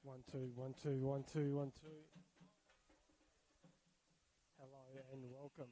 One, two, one, two, one, two, one, two. Hello and welcome.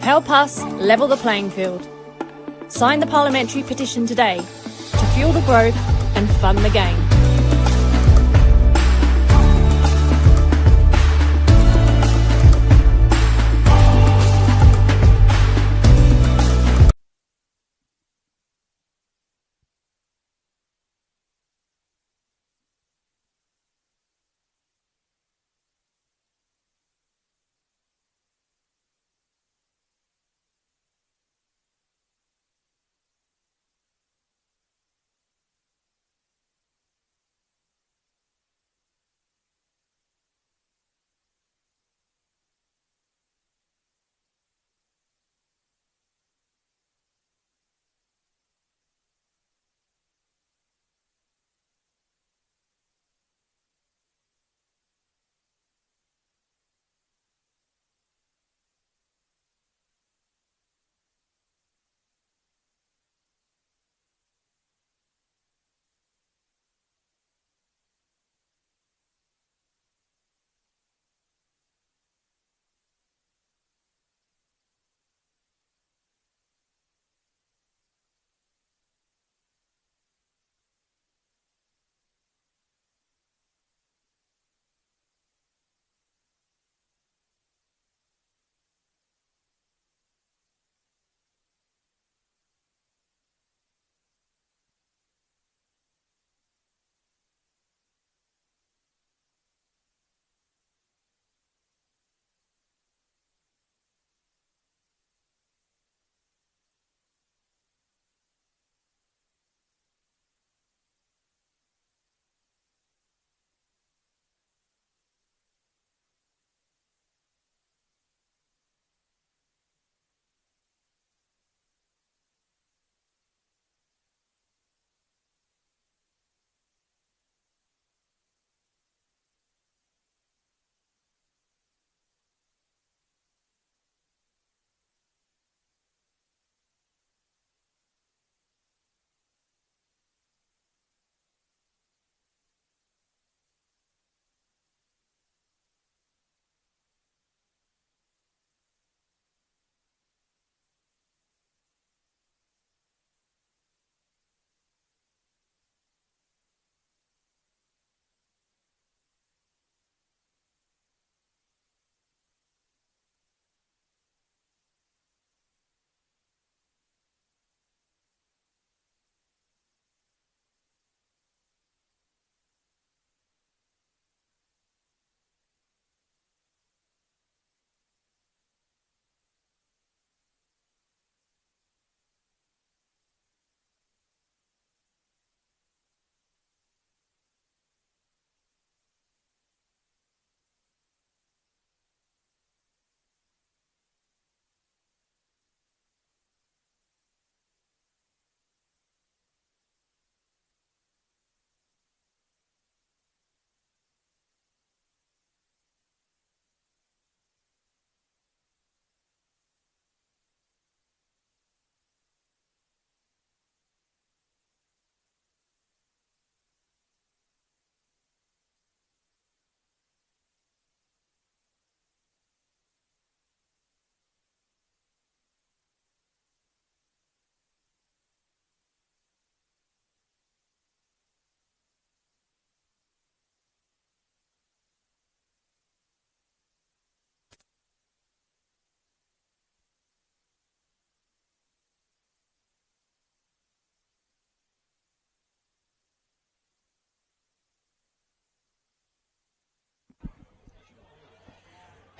Help us level the playing field. Sign the parliamentary petition today to fuel the growth and fund the game.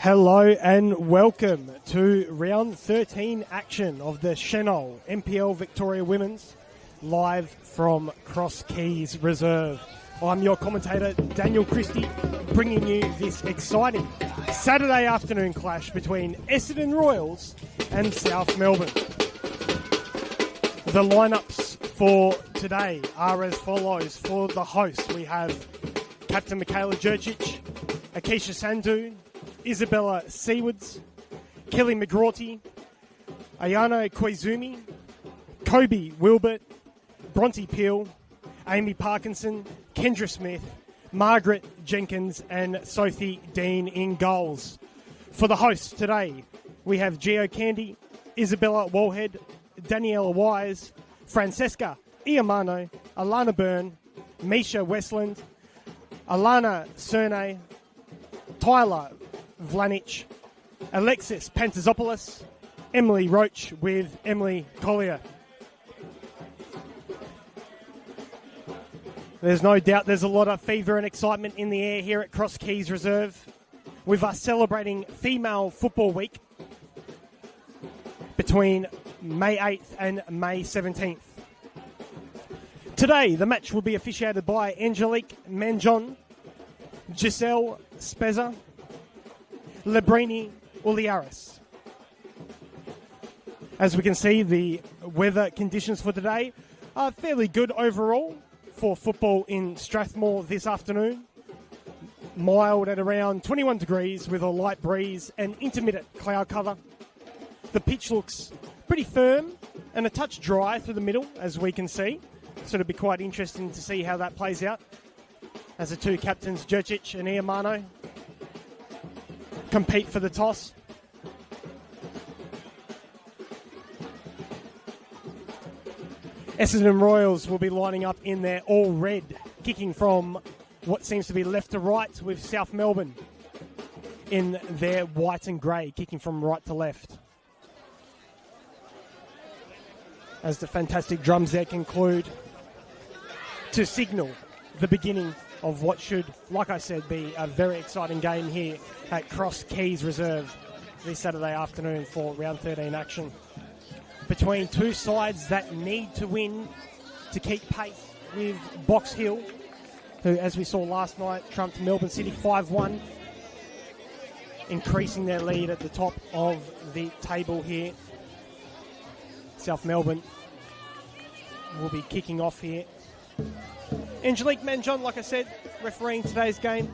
Hello and welcome to round 13 action of the Senol NPL Victoria Women's, live from Cross Keys Reserve. I'm your commentator, Daniel Christie, bringing you this exciting Saturday afternoon clash between Essendon Royals and South Melbourne. The lineups for today are as follows. For the host, we have Captain Michaela Jurcic, Akeisha Sandhu, Isabella Seawards, Kelly McGrawty, Ayana Koizumi, Kobe Wilbert, Bronte Peel, Amy Parkinson, Kendra Smith, Margaret Jenkins and Sophie Dean in goals. For the hosts today, We have Gio Candy, Isabella Wallhead, Daniela Wise, Francesca Iamano, Alana Byrne, Misha Westland, Alana Cerne, Tyler Vlanic, Alexis Pantazopoulos, Emily Roach with Emily Collier. There's no doubt there's a lot of fever and excitement in the air here at Cross Keys Reserve, with us celebrating Female Football Week between May 8th and May 17th. Today, the match will be officiated by Angelique Manjon, Giselle Spezza, Lebrini Uliaris. As we can see, the weather conditions for today are fairly good overall for football in Strathmore this afternoon. Mild at around 21 degrees with a light breeze and intermittent cloud cover. The pitch looks pretty firm and a touch dry through the middle, as we can see. So it'll be quite interesting to see how that plays out as the two captains, Jurcic and Iamano, compete for the toss. Essendon Royals will be lining up in their all red, kicking from what seems to be left to right, with South Melbourne in their white and grey, kicking from right to left. As the fantastic drums there conclude to signal the beginning of what should, like I said, be a very exciting game here at Cross Keys Reserve this Saturday afternoon for round 13 action, between two sides that need to win to keep pace with Box Hill, who, as we saw last night, trumped Melbourne City 5-1, increasing their lead at the top of the table here. South Melbourne will be kicking off here. Angelique Manjon, like I said, refereeing today's game.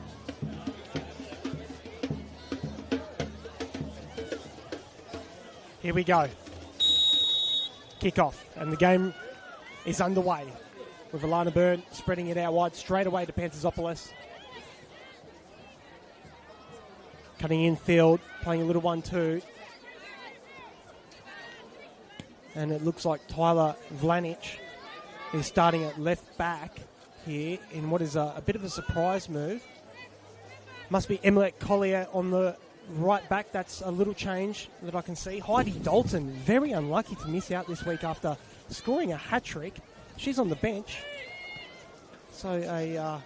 Here we go. Kick-off, and the game is underway, with Alana Byrne spreading it out wide straight away to Pantazopoulos. Cutting infield, playing a little 1-2. And it looks like Tyler Vlanic is starting at left back here in what is a bit of a surprise move. Must be Emily Collier on the right back. That's a little change that I can see. Heidi Dalton, very unlucky to miss out this week after scoring a hat-trick. She's on the bench. So a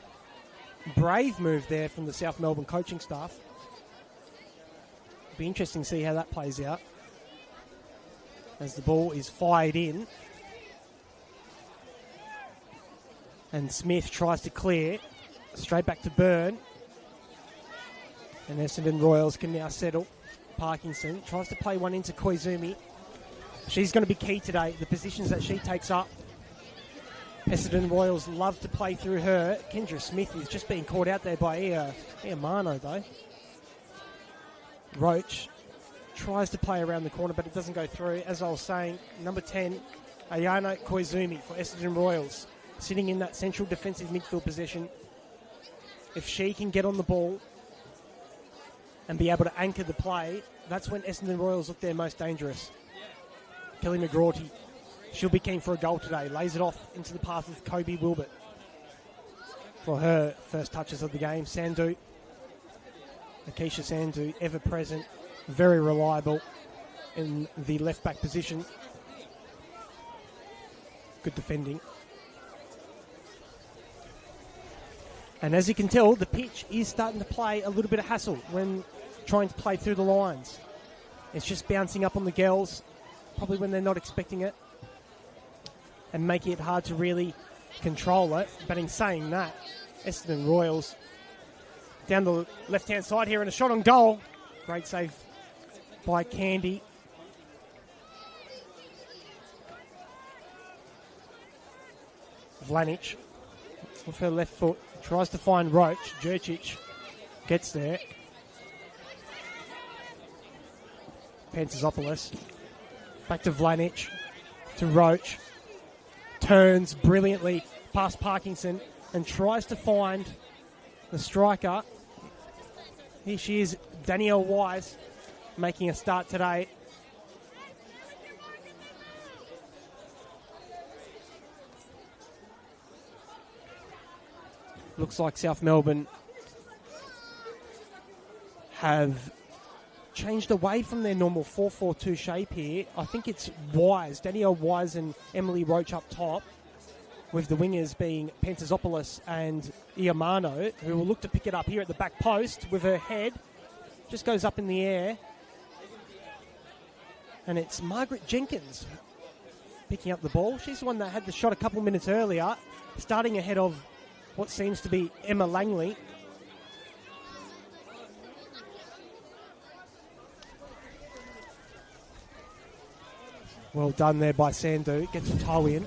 brave move there from the South Melbourne coaching staff. Be interesting to see how that plays out as the ball is fired in. And Smith tries to clear. Straight back to Byrne. And Essendon Royals can now settle. Parkinson tries to play one into Koizumi. She's going to be key today, the positions that she takes up. Essendon Royals love to play through her. Kendra Smith is just being caught out there by Iamano, though. Roach tries to play around the corner, but it doesn't go through. As I was saying, number 10, Ayana Koizumi for Essendon Royals, sitting in that central defensive midfield position. If she can get on the ball and be able to anchor the play, that's when Essendon Royals look their most dangerous. Kelly McGrorty, she'll be keen for a goal today. Lays it off into the path of Kobe Wilbert for her first touches of the game. Sandhu, Akeisha Sandhu, ever present, very reliable in the left back position. Good defending. And as you can tell, the pitch is starting to play a little bit of hassle when trying to play through the lines. It's just bouncing up on the girls, probably when they're not expecting it, and making it hard to really control it. But in saying that, Essendon Royals down the left-hand side here and a shot on goal. Great save by Candy. Vlanic with her left foot tries to find Roach. Jurcic gets there. Pantazopoulos back to Vlanic, to Roach. Turns brilliantly past Parkinson and tries to find the striker. Here she is, Danielle Wise. making a start today. Looks like South Melbourne have changed away from their normal 4-4-2 shape here. I think it's Wise, Danielle Wise and Emily Roach up top, with the wingers being Pentazopoulos and Iamano, who will look to pick it up here at the back post with her head. Just goes up in the air. And it's Margaret Jenkins picking up the ball. She's the one that had the shot a couple minutes earlier, starting ahead of what seems to be Emma Langley. Well done there by Sandu. Gets a toe in.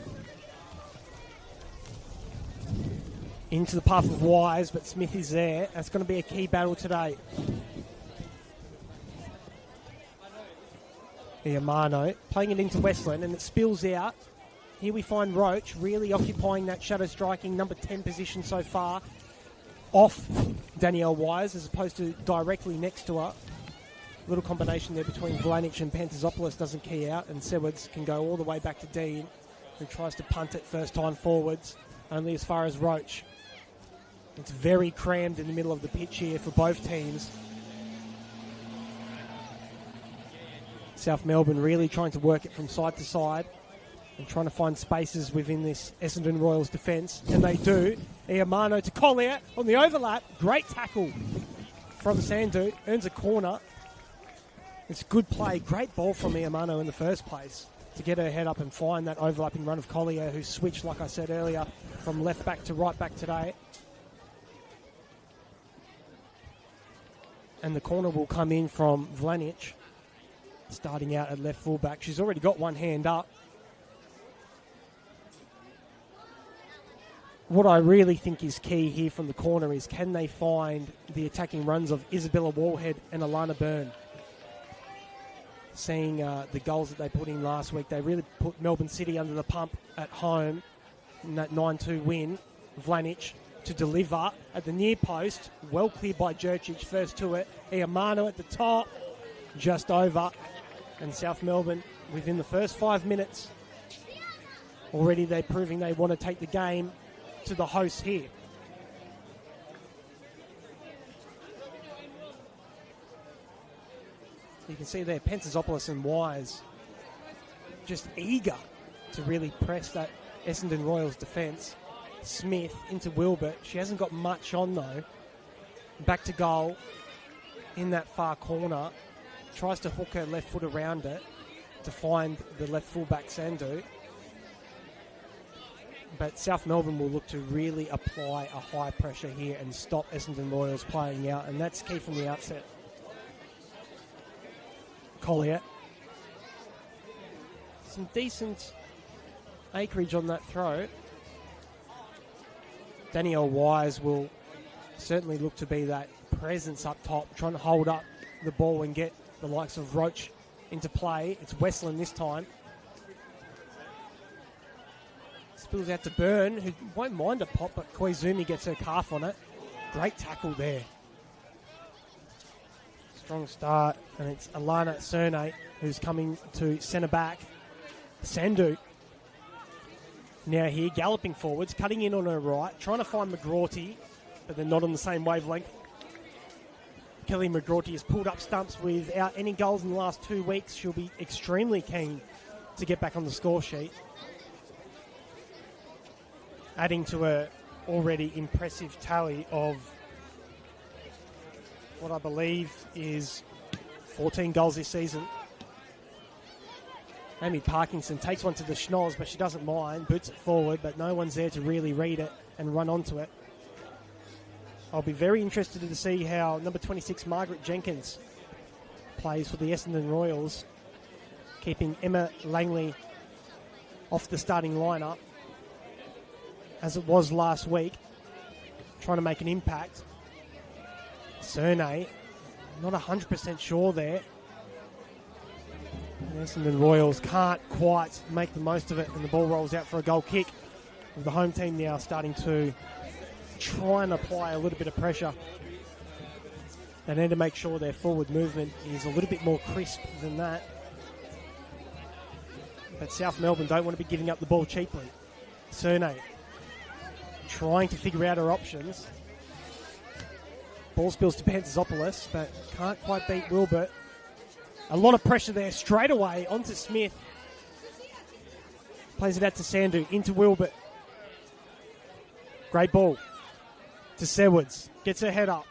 Into the path of Wise, but Smith is there. That's going to be a key battle today. Iamano playing it into Westland, and it spills out. Here we find Roach really occupying that shadow striking number 10 position so far, off Danielle Wise as opposed to directly next to her. Little combination there between Vlanic and Pentazopoulos doesn't key out, and Sewards can go all the way back to Dean, who tries to punt it first time forwards, only as far as Roach. It's very crammed in the middle of the pitch here for both teams. South Melbourne really trying to work it from side to side and trying to find spaces within this Essendon Royals defence, and they do. Iamano to Collier on the overlap. Great tackle from Sandu. Earns a corner. It's good play. Great ball from Iamano in the first place to get her head up and find that overlapping run of Collier, who switched, like I said earlier, from left back to right back today. And the corner will come in from Vlanic, starting out at left fullback. She's already got one hand up. What I really think is key here from the corner is, can they find the attacking runs of Isabella Wallhead and Alana Byrne? Seeing the goals that they put in last week, they really put Melbourne City under the pump at home in that 9-2 win. Vlanic to deliver at the near post, well cleared by Jurcic, first to it. Iamano at the top, just over. And South Melbourne, within the first 5 minutes, already they're proving they want to take the game to the hosts here. You can see there, Pentazopoulos and Wise just eager to really press that Essendon Royals defence. Smith into Wilbert. She hasn't got much on though. Back to goal in that far corner. Tries to hook her left foot around it to find the left fullback Sandu. But South Melbourne will look to really apply a high pressure here and stop Essendon Royals playing out, and that's key from the outset. Collier. Some decent acreage on that throw. Danielle Wise will certainly look to be that presence up top, trying to hold up the ball and get the likes of Roach into play. It's Westland this time. Spills out to Byrne, who won't mind a pop, but Koizumi gets her calf on it. Great tackle there. Strong start, and it's Alana Cernay who's coming to centre back. Sandu now here, galloping forwards, cutting in on her right, trying to find McGrorty, but they're not on the same wavelength. Kelly McGrorty has pulled up stumps without any goals in the last 2 weeks. She'll be extremely keen to get back on the score sheet, adding to her already impressive tally of what I believe is 14 goals this season. Amy Parkinson takes one to the schnoz, but she doesn't mind, boots it forward, but no one's there to really read it and run onto it. I'll be very interested to see how number 26 Margaret Jenkins plays for the Essendon Royals, keeping Emma Langley off the starting lineup as it was last week, trying to make an impact. Cernay, not 100% sure there. The Essendon Royals can't quite make the most of it, and the ball rolls out for a goal kick, with the home team now starting to try and apply a little bit of pressure. They need to make sure their forward movement is a little bit more crisp than that. But South Melbourne don't want to be giving up the ball cheaply. Cerne trying to figure out her options. Ball spills to Panterzopoulos, but can't quite beat Wilbert. A lot of pressure there straight away onto Smith. Plays it out to Sandu, into Wilbert. Great ball to Sewards. Gets her head up.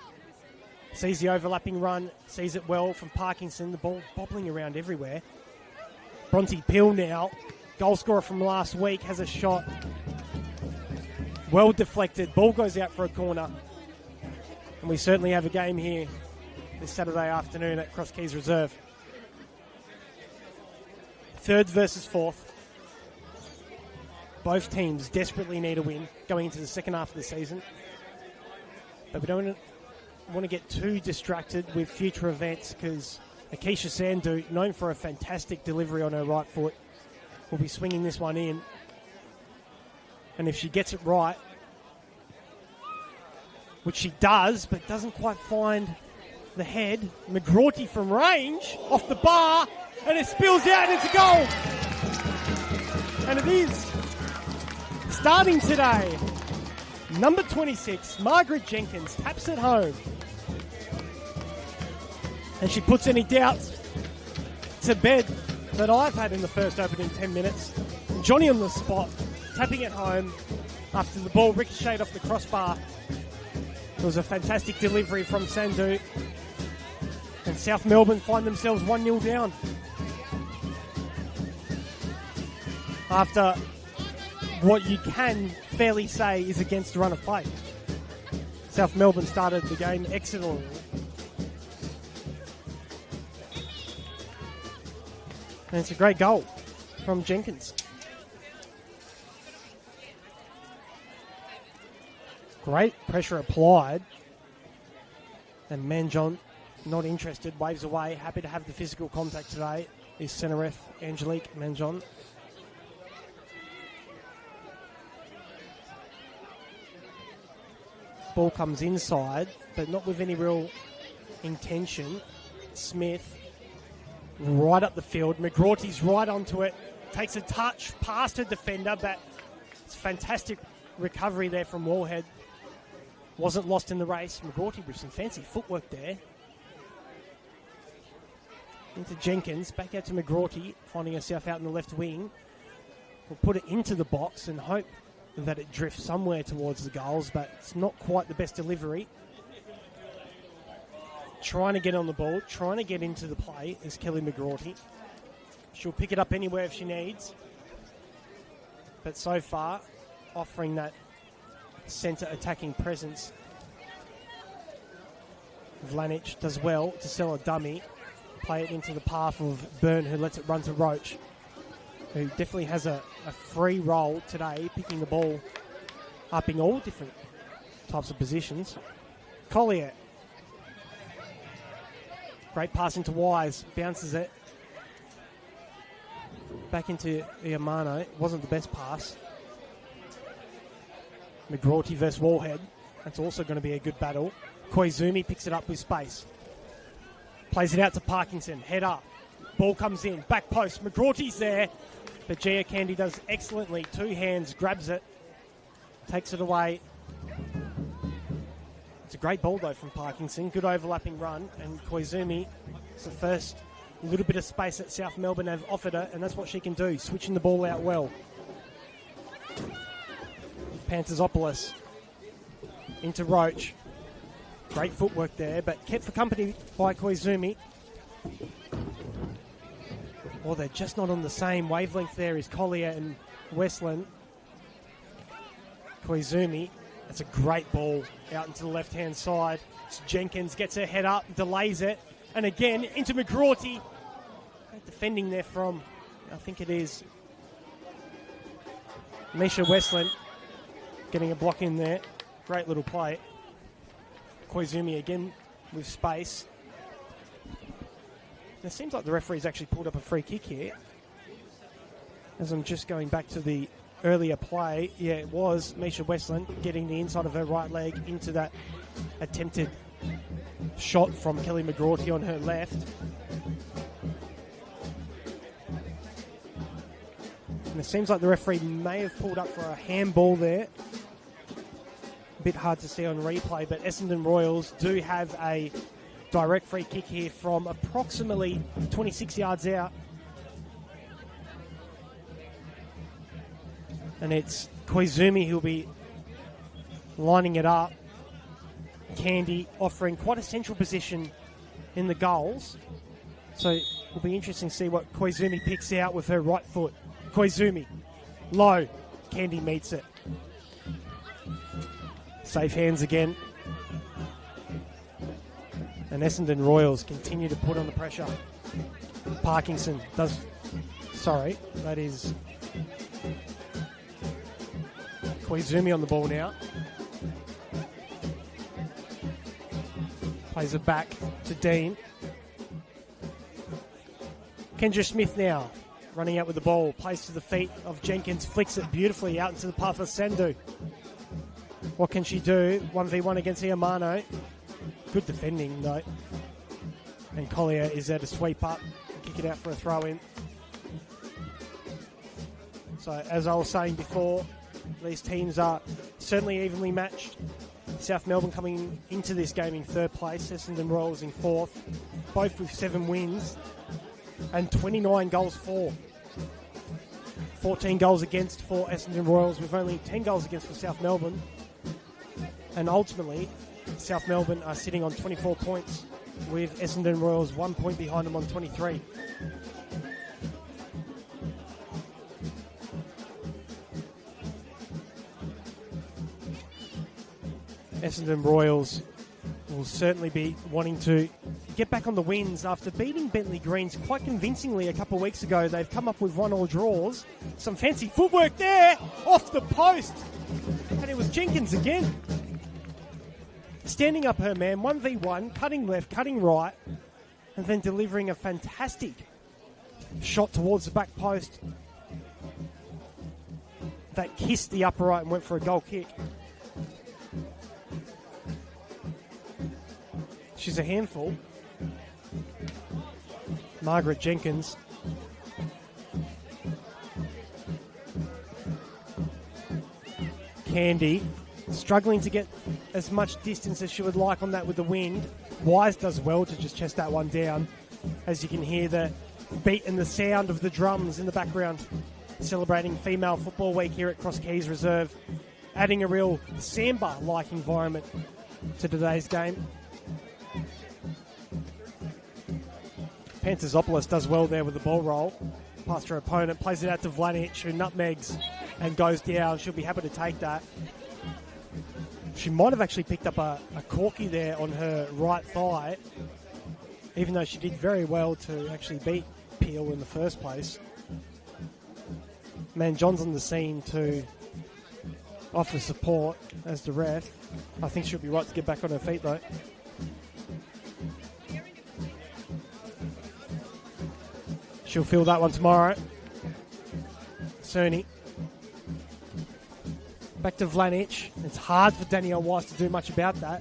Sees the overlapping run. Sees it well from Parkinson. The ball bobbling around everywhere. Bronte Peel now. Goal scorer from last week has a shot. Well deflected. Ball goes out for a corner. And we certainly have a game here this Saturday afternoon at Cross Keys Reserve. Third versus fourth. Both teams desperately need a win going into the second half of the season. But we don't want to get too distracted with future events because Akeisha Sandu, known for a fantastic delivery on her right foot, will be swinging this one in. And if she gets it right, which she does, but doesn't quite find the head, McGrorty from range, off the bar, and it spills out into goal. And it is starting today. Number 26, Margaret Jenkins, taps it home. And she puts any doubts to bed that I've had in the first opening 10 minutes. Johnny on the spot, tapping it home after the ball ricocheted off the crossbar. It was a fantastic delivery from Sandu. And South Melbourne find themselves 1-0 down. After what you can fairly say is against the run of play. South Melbourne started the game excellently. And it's a great goal from Jenkins. Great pressure applied. And Manjon, not interested, waves away. Happy to have the physical contact today is centre ref Angelique Manjon. Ball comes inside, but not with any real intention. Smith right up the field. McGrorty's right onto it. Takes a touch past her defender, but it's fantastic recovery there from Wallhead. Wasn't lost in the race. McGrorty with some fancy footwork there. Into Jenkins. Back out to McGrorty, finding herself out in the left wing. We'll put it into the box and hope that it drifts somewhere towards the goals, but it's not quite the best delivery. Trying to get on the ball, trying to get into the play is Kelly McGrorty. She'll pick it up anywhere if she needs. But so far, offering that centre attacking presence. Vlanic does well to sell a dummy. Play it into the path of Byrne, who lets it run to Roach, who definitely has a free role today, picking the ball up in all different types of positions. Collier. Great pass into Wise. Bounces it. Back into Iamano. Wasn't the best pass. McGrorty versus Wallhead. That's also going to be a good battle. Koizumi picks it up with space. Plays it out to Parkinson. Head up. Ball comes in. Back post. McGrorty's there. But Gia Candy does excellently. Two hands. Grabs it. Takes it away. It's a great ball, though, from Parkinson. Good overlapping run. And Koizumi, it's the first little bit of space that South Melbourne have offered her, and that's what she can do, switching the ball out well. Panterzopoulos into Roach. Great footwork there, but kept for company by Koizumi. Well, they're just not on the same wavelength there as Collier and Westland. Koizumi, that's a great ball out into the left-hand side. It's Jenkins gets her head up, delays it, and again into McGrorty. Great defending there from, I think it is Misha Westland, getting a block in there. Great little play. Koizumi again with space. It seems like the referee's actually pulled up a free kick here. As I'm just going back to the earlier play, yeah, it was Misha Westland getting the inside of her right leg into that attempted shot from Kelly McGrorty on her left. And it seems like the referee may have pulled up for a handball there. A bit hard to see on replay, but Essendon Royals do have a direct free kick here from approximately 26 yards out. And it's Koizumi who'll be lining it up. Candy offering quite a central position in the goals. So it'll be interesting to see what Koizumi picks out with her right foot. Koizumi, low. Candy meets it. Safe hands again. And Essendon Royals continue to put on the pressure. Parkinson does... Sorry, that is Koizumi on the ball now. Plays it back to Dean. Kendra Smith now running out with the ball. Plays to the feet of Jenkins. Flicks it beautifully out into the path of Sandu. What can she do? 1v1 against Iamano. Good defending though. And Collier is there to sweep up and kick it out for a throw in. So as I was saying before, these teams are certainly evenly matched. South Melbourne coming into this game in third place, Essendon Royals in fourth, both with 7 wins and 29 goals for. 14 goals against for Essendon Royals with only 10 goals against for South Melbourne. And ultimately, South Melbourne are sitting on 24 points with Essendon Royals 1 point behind them on 23. Essendon Royals will certainly be wanting to get back on the wins after beating Bentley Greens quite convincingly a couple of weeks ago. They've come up with 1-1 draws. Some fancy footwork there, off the post. And it was Jenkins again. Standing up her man, 1v1, cutting left, cutting right, and then delivering a fantastic shot towards the back post that kissed the upper right and went for a goal kick. She's a handful. Margaret Jenkins. Candy struggling to get as much distance as she would like on that with the wind. Wise does well to just chest that one down. As you can hear the beat and the sound of the drums in the background. Celebrating Female Football Week here at Cross Keys Reserve. Adding a real samba-like environment to today's game. Pantazopoulos does well there with the ball roll. Past her opponent, plays it out to Vlanic, who nutmegs and goes down. She'll be happy to take that. She might have actually picked up a corky there on her right thigh, even though she did very well to actually beat Peel in the first place. Man, John's on the scene to offer support as the ref. I think she'll be right to get back on her feet though. She'll feel that one tomorrow. Cerny. Back to Vlanic. It's hard for Danielle Weiss to do much about that.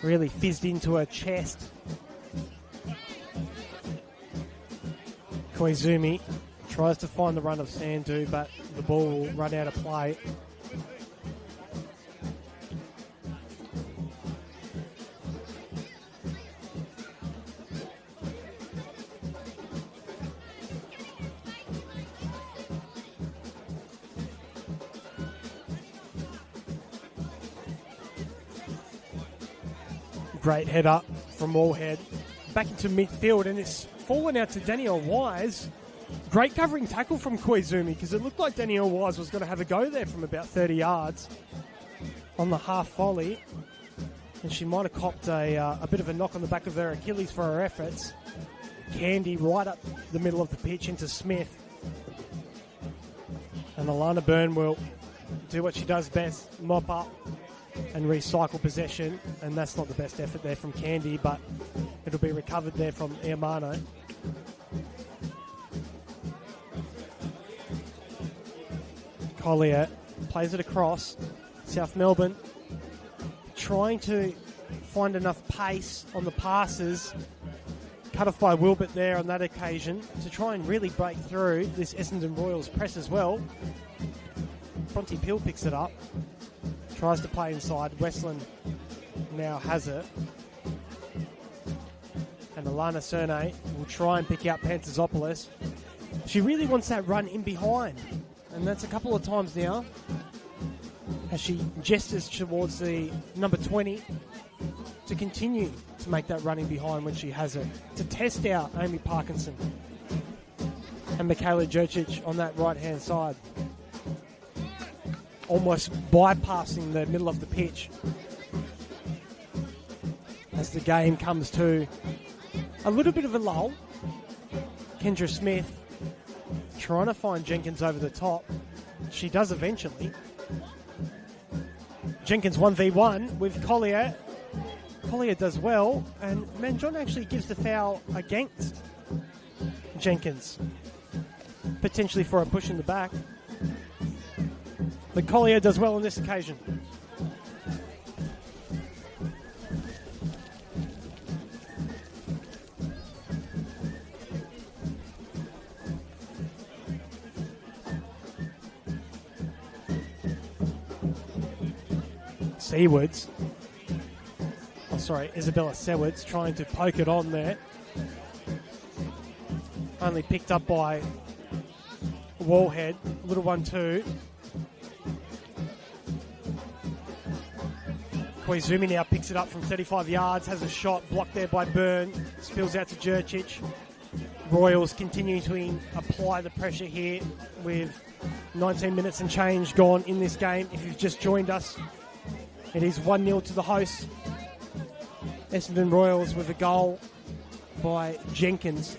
Really fizzed into her chest. Koizumi tries to find the run of Sandu, but the ball will run out of play. Great head up from Moorhead. Back into midfield, and it's fallen out to Danielle Wise. Great covering tackle from Koizumi, because it looked like Danielle Wise was going to have a go there from about 30 yards on the half volley. And she might have copped a bit of a knock on the back of her Achilles for her efforts. Candy right up the middle of the pitch into Smith. And Alana Byrne will do what she does best, mop up and recycle possession, and that's not the best effort there from Candy, but it'll be recovered there from Iamano. Collier plays it across. South Melbourne trying to find enough pace on the passes. Cut off by Wilbert there on that occasion to try and really break through this Essendon Royals press as well. Bronte Peel picks it up. Tries to play inside. Westland now has it. And Alana Cernay will try and pick out Panterzopoulos. She really wants that run in behind. And that's a couple of times now as she gestures towards the number 20 to continue to make that running behind when she has it, to test out Amy Parkinson and Michaela Jurcic on that right-hand side, almost bypassing the middle of the pitch as the game comes to a little bit of a lull. Kendra Smith trying to find Jenkins over the top. She does eventually. Jenkins 1v1 with Collier. Collier does well, and Manjon actually gives the foul against Jenkins, potentially for a push in the back. But Collier does well on this occasion. Isabella Sewards trying to poke it on there. Only picked up by Wallhead. Little 1-2. Koizumi now picks it up from 35 yards, has a shot blocked there by Byrne, spills out to Jurcic. Royals continuing to apply the pressure here with 19 minutes and change gone in this game. If you've just joined us, it is 1-0 to the hosts. Essendon Royals with a goal by Jenkins.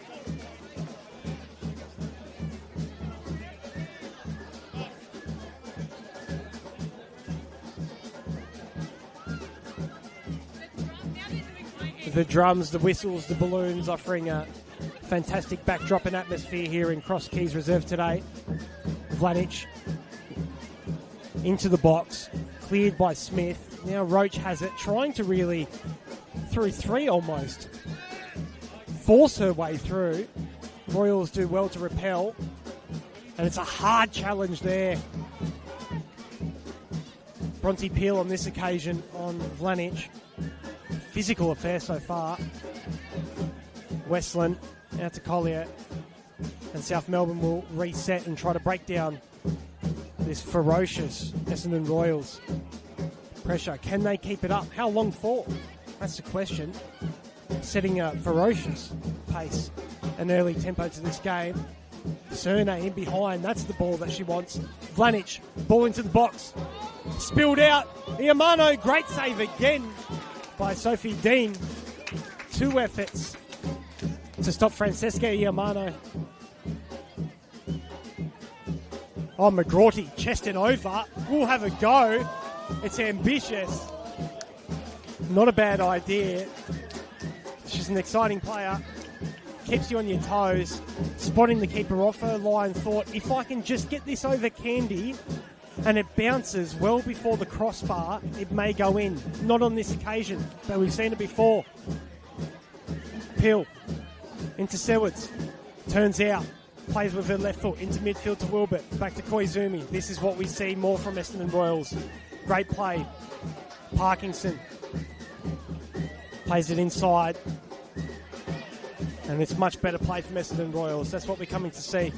The drums, the whistles, the balloons offering a fantastic backdrop and atmosphere here in Cross Keys Reserve today. Vlanic into the box, cleared by Smith. Now Roach has it, trying to really, through three almost, force her way through. Royals do well to repel, and it's a hard challenge there. Bronte Peel on this occasion on Vlanic. Physical affair so far. Westland out to Collier, and South Melbourne will reset and try to break down this ferocious Essendon Royals pressure. Can they keep it up? How long for? That's the question. Setting a ferocious pace and early tempo to this game. Cernay in behind. That's the ball that she wants. Vlanic, ball into the box. Spilled out. Iamano, great save again by Sophie Dean. Two efforts to stop Francesca Iamano. Oh, McGrorty, chest and over. We'll have a go. It's ambitious. Not a bad idea. She's an exciting player. Keeps you on your toes. Spotting the keeper off her line. Thought, if I can just get this over Candy and it bounces well before the crossbar, it may go in. Not on this occasion, but we've seen it before. Peel into Sewards. Turns out. Plays with her left foot into midfield to Wilbert. Back to Koizumi. This is what we see more from Essendon Royals. Great play. Parkinson plays it inside. And it's much better play from Essendon Royals. That's what we're coming to see.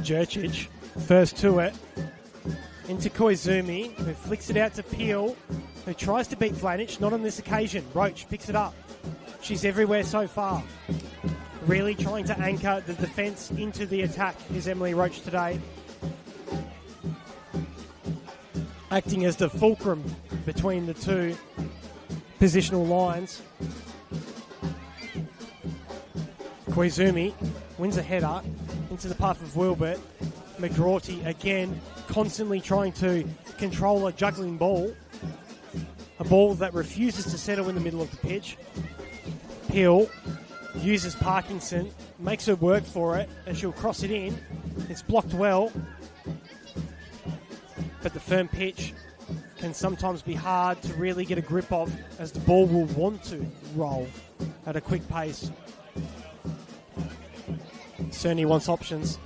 Jurcic, first to it, into Koizumi, who flicks it out to Peel, who tries to beat Vlanic, not on this occasion. Roach picks it up. She's everywhere so far. Really trying to anchor the defence into the attack is Emily Roach today. Acting as the fulcrum between the two positional lines. Koizumi wins a header into the path of Wilbert. McGrorty again. constantly trying to control a juggling ball. A ball that refuses to settle in the middle of the pitch. Peel uses Parkinson, makes her work for it, and she'll cross it in. It's blocked well, but the firm pitch can sometimes be hard to really get a grip of, as the ball will want to roll at a quick pace. Cerny wants options.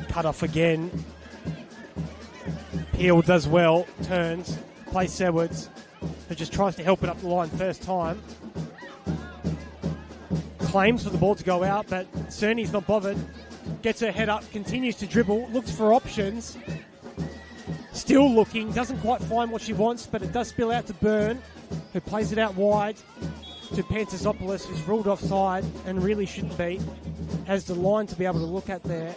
Cut off again. Peel does well, turns, plays Sedwards, who just tries to help it up the line first time. Claims for the ball to go out, but Cerny's not bothered. Gets her head up, continues to dribble, looks for options. Still looking, doesn't quite find what she wants, but it does spill out to Byrne, who plays it out wide to Pantazopoulos, who's ruled offside and really shouldn't be. Has the line to be able to look at there.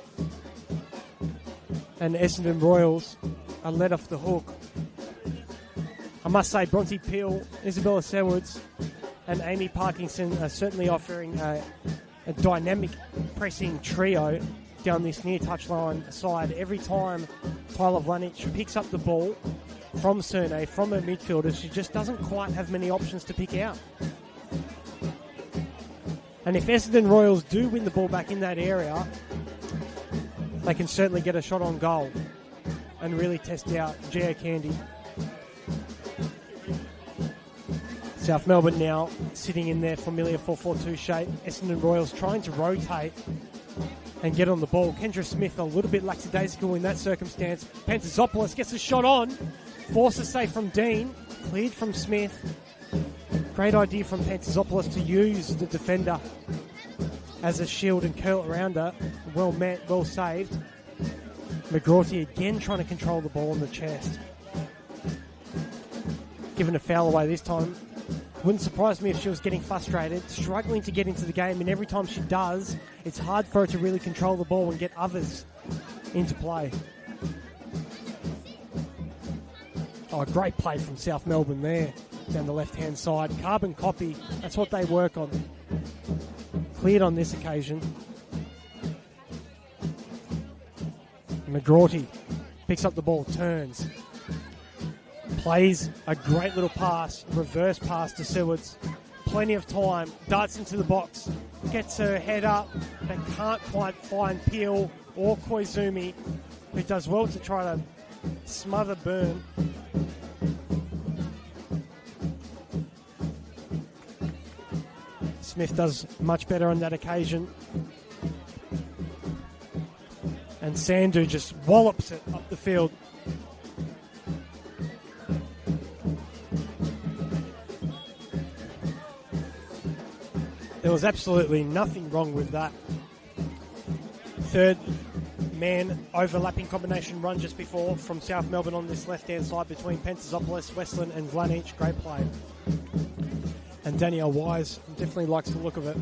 And Essendon Royals are let off the hook. I must say, Bronte Peel, Isabella Sedwards, and Amy Parkinson are certainly offering a dynamic pressing trio down this near touchline side. Every time Tyler Vlanich picks up the ball from Cerne, from her midfielders, she just doesn't quite have many options to pick out. And if Essendon Royals do win the ball back in that area, they can certainly get a shot on goal and really test out Geo Candy. South Melbourne now sitting in their familiar 4-4-2 shape. Essendon Royals trying to rotate and get on the ball. Kendra Smith a little bit lackadaisical in that circumstance. Pantazopoulos gets a shot on. Forces save from Dean. Cleared from Smith. Great idea from Pantazopoulos to use the defender as a shield and curl around her. Well met, well saved. McGrorty again trying to control the ball on the chest. Given a foul away this time. Wouldn't surprise me if she was getting frustrated, struggling to get into the game, and every time she does, it's hard for her to really control the ball and get others into play. Oh, great play from South Melbourne there, down the left-hand side. Carbon copy, that's what they work on. Cleared on this occasion. McGrorty picks up the ball, turns. Plays a great little pass, reverse pass to Sedwards. Plenty of time, darts into the box, gets her head up, but can't quite find Peel or Koizumi, who does well to try to smother Byrne. Smith does much better on that occasion. And Sandu just wallops it up the field. There was absolutely nothing wrong with that. Third man overlapping combination run just before from South Melbourne on this left-hand side between Pantazopoulos, Westland and Vlanich. Great play. And Danielle Wise definitely likes the look of it.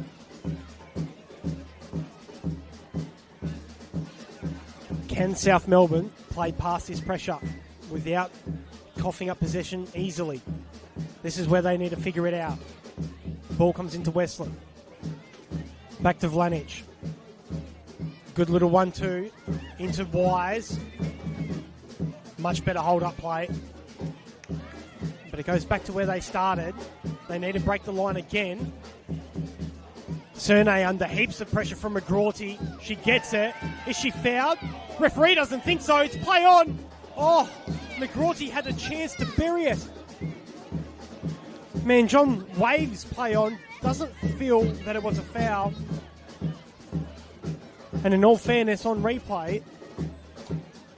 Can South Melbourne play past this pressure without coughing up possession easily? This is where they need to figure it out. Ball comes into Westland. Back to Vlanich. Good little 1-2 into Wise. Much better hold-up play. But it goes back to where they started. They need to break the line again. Cerne under heaps of pressure from McGrorty. She gets it. Is she fouled? Referee doesn't think so. It's play on. Oh, McGrorty had a chance to bury it. Man, John Waves play on. Doesn't feel that it was a foul. And in all fairness, on replay,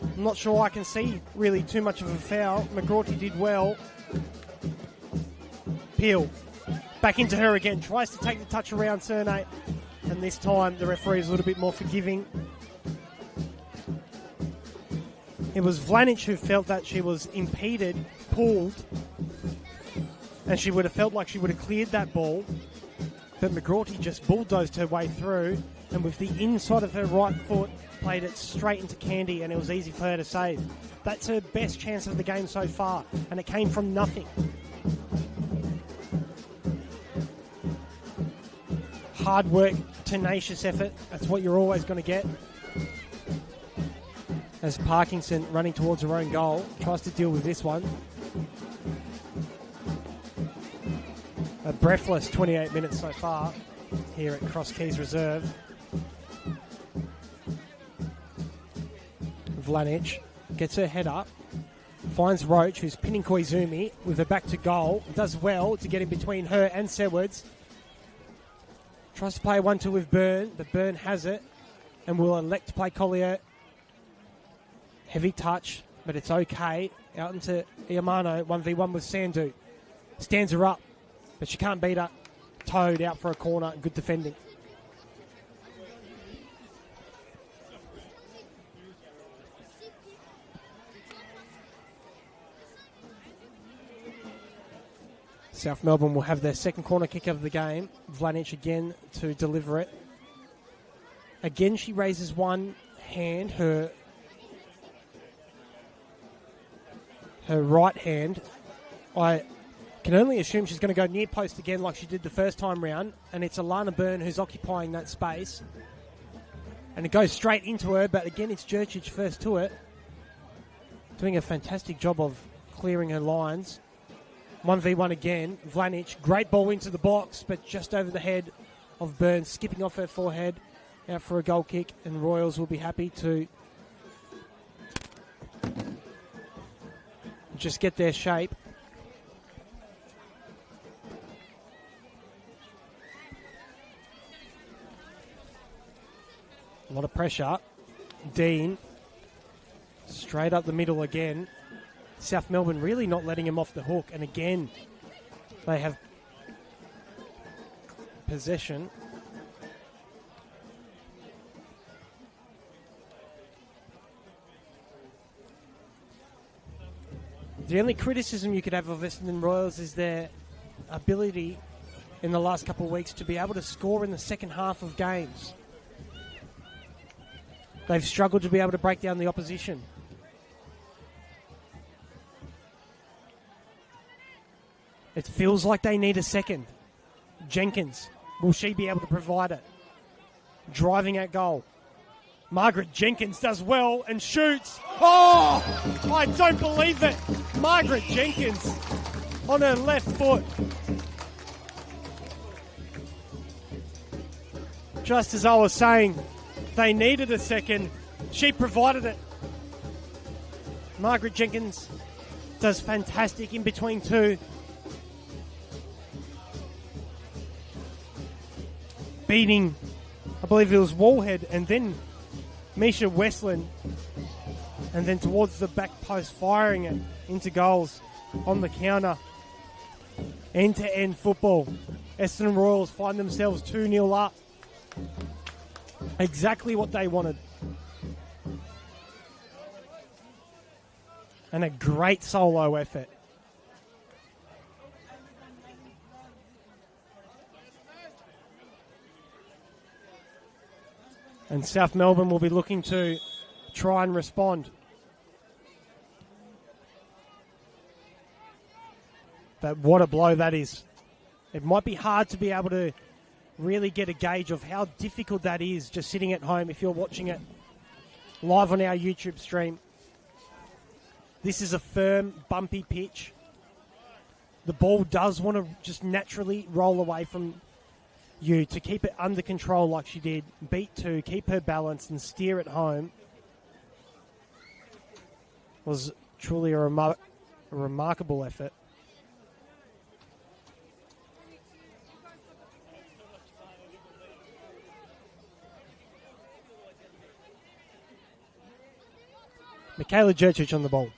I'm not sure I can see really too much of a foul. McGrorty did well. Peel back into her again. Tries to take the touch around Cerne. And this time the referee is a little bit more forgiving. It was Vlanich who felt that she was impeded, pulled, and she would have felt like she would have cleared that ball. But McGrorty just bulldozed her way through, and with the inside of her right foot, played it straight into Candy, and it was easy for her to save. That's her best chance of the game so far, and it came from nothing. hard work, tenacious effort. That's what you're always going to get. As Parkinson, running towards her own goal, tries to deal with this one. A breathless 28 minutes so far here at Cross Keys Reserve. Vlanic gets her head up, finds Roach, who's pinning Koizumi with her back to goal. Does well to get in between her and Sedwards. Tries to play 1-2 with Byrne, but Byrne has it and will elect to play Collier. Heavy touch, but it's okay. Out into Iamano, 1v1 with Sandu. Stands her up, but she can't beat her. Toad out for a corner, good defending. South Melbourne will have their second corner kick of the game. Vlanic again to deliver it. Again, she raises one hand, her right hand. I can only assume she's going to go near post again like she did the first time round, and it's Alana Byrne who's occupying that space. And it goes straight into her, but again it's Jurcic first to it. Doing a fantastic job of clearing her lines. 1v1 again. Vlanic, great ball into the box, but just over the head of Byrne, skipping off her forehead, out for a goal kick, and Royals will be happy to just get their shape. A lot of pressure. Dean, straight up the middle again. South Melbourne really not letting him off the hook, and again they have possession. The only criticism you could have of Essendon Royals is their ability in the last couple of weeks to be able to score in the second half of games. They've struggled to be able to break down the opposition. It feels like they need a second. Jenkins, will she be able to provide it? Driving at goal. Margaret Jenkins does well and shoots. Oh, I don't believe it. Margaret Jenkins on her left foot. Just as I was saying, they needed a second. She provided it. Margaret Jenkins does fantastic in between two. Beating, I believe it was Wallhead and then Misha Westland, and then towards the back post, firing it into goals on the counter. End-to-end football. Essendon Royals find themselves 2-0 up. Exactly what they wanted. And a great solo effort. And South Melbourne will be looking to try and respond. But what a blow that is. It might be hard to be able to really get a gauge of how difficult that is just sitting at home if you're watching it live on our YouTube stream. This is a firm, bumpy pitch. The ball does want to just naturally roll away from you to keep it under control like she did. Beat two, keep her balance and steer it home. Was truly a remarkable effort. Michaela Jurcic on the ball.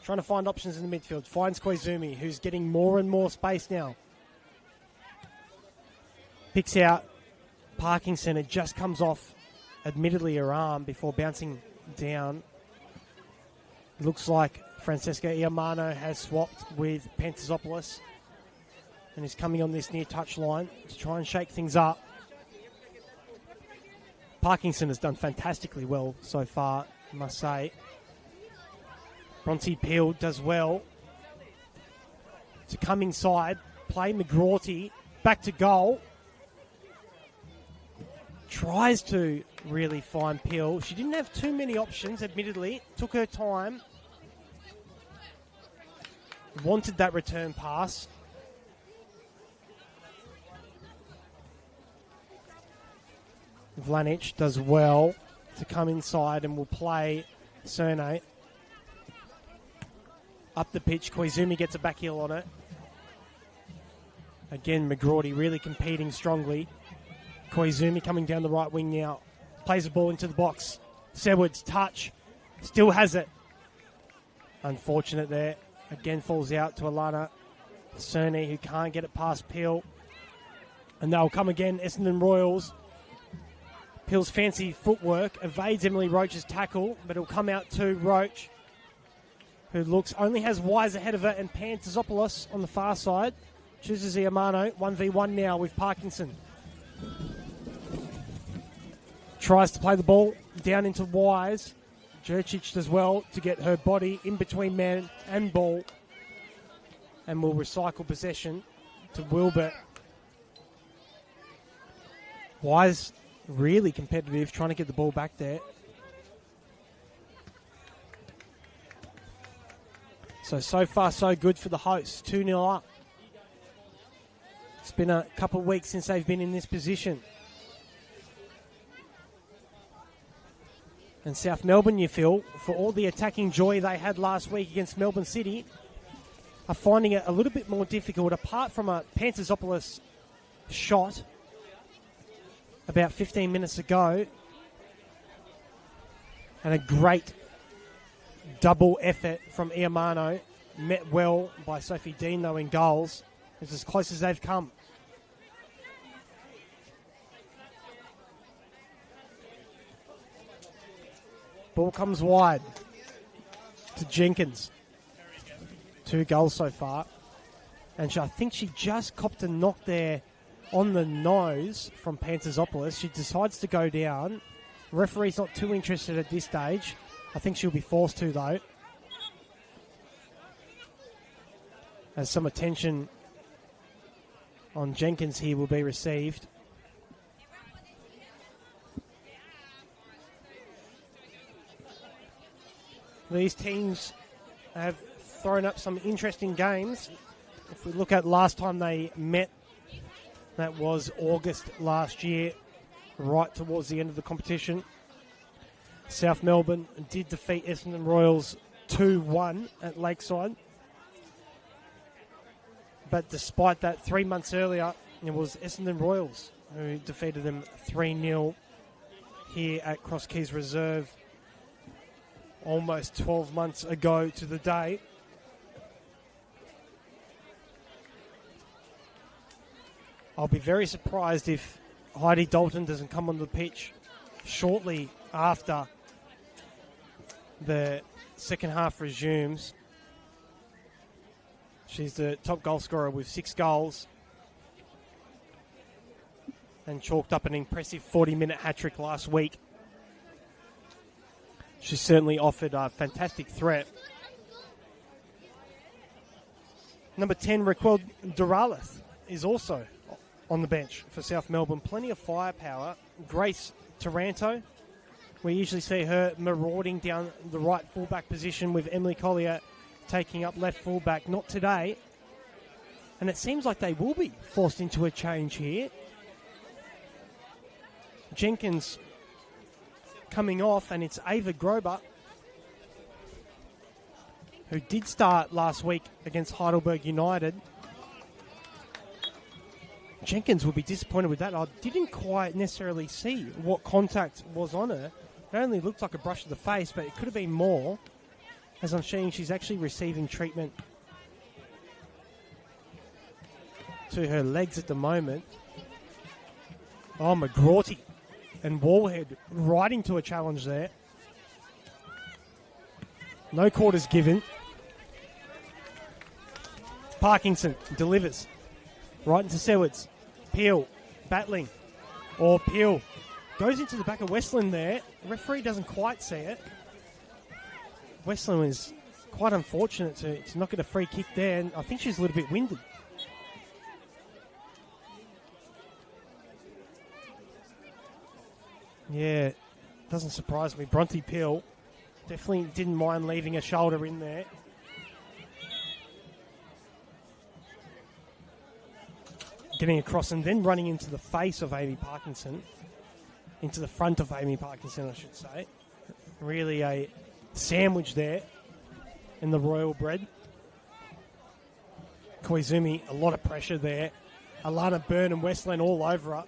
Trying to find options in the midfield. Finds Koizumi, who's getting more and more space now. Picks out Parkinson. It just comes off, admittedly, her arm before bouncing down. Looks like Francesca Iamano has swapped with Pantazopoulos and is coming on this near touch line to try and shake things up. Parkinson has done fantastically well so far, I must say. Bronte Peel does well to come inside play. McGrawty back to goal. Tries to really find Peel. She didn't have too many options, admittedly. Took her time. Wanted that return pass. Vlanic does well to come inside and will play Cerne. Up the pitch, Koizumi gets a back heel on it. Again, McGrawty really competing strongly. Koizumi coming down the right wing now. Plays the ball into the box. Sedwards, touch. Still has it. Unfortunate there. Again, falls out to Alana Cerne, who can't get it past Peel. And they'll come again, Essendon Royals. Peel's fancy footwork evades Emily Roach's tackle, but it'll come out to Roach, who only has Wise ahead of her, and Pantazopoulos on the far side. Chooses Iamano, 1v1 now with Parkinson. Tries to play the ball down into Wise. Jurcic does well to get her body in between man and ball, and will recycle possession to Wilbert. Wise really competitive, trying to get the ball back there. So far, so good for the hosts. 2-0 up. It's been a couple of weeks since they've been in this position. And South Melbourne, you feel, for all the attacking joy they had last week against Melbourne City, are finding it a little bit more difficult, apart from a Pantazopoulos shot about 15 minutes ago, and a great double effort from Iamano, met well by Sophie Dean, though, in goals. It's as close as they've come. Ball comes wide to Jenkins. 2 goals so far. And I think she just copped a knock there on the nose from Pantazopoulos. She decides to go down. Referee's not too interested at this stage. I think she'll be forced to, though, as some attention on Jenkins here will be received. These teams have thrown up some interesting games. If we look at last time they met, that was August last year, right towards the end of the competition. South Melbourne did defeat Essendon Royals 2-1 at Lakeside. But despite that, 3 months earlier, it was Essendon Royals who defeated them 3-0 here at Cross Keys Reserve almost 12 months ago to the day. I'll be very surprised if Heidi Dalton doesn't come on the pitch shortly after the second half resumes. She's the top goal scorer with 6 goals and chalked up an impressive 40-minute hat-trick last week. She certainly offered a fantastic threat. Number 10, Raquel Duralith, is also on the bench for South Melbourne. Plenty of firepower. Grace Taranto, we usually see her marauding down the right fullback position with Emily Collier taking up left fullback. Not today. And it seems like they will be forced into a change here. Jenkins coming off, and it's Ava Grober, who did start last week against Heidelberg United. Jenkins would be disappointed with that. I didn't quite necessarily see what contact was on her. It only looked like a brush of the face, but it could have been more. As I'm seeing, she's actually receiving treatment to her legs at the moment. Oh, McGrawty and Wallhead right into a challenge there. No quarters given. Parkinson delivers right into Sedwards. Peel battling. Or Peel goes into the back of Westland there. The referee doesn't quite see it. Westland was quite unfortunate to not get a free kick there, and I think she's a little bit winded. Yeah, doesn't surprise me. Bronte Peel definitely didn't mind leaving a shoulder in there. Getting across and then running into the face of Amy Parkinson. Into the front of Amy Parkinson, I should say. Really a sandwich there in the royal bread. Koizumi, a lot of pressure there. Alana Byrne and Westland all over her.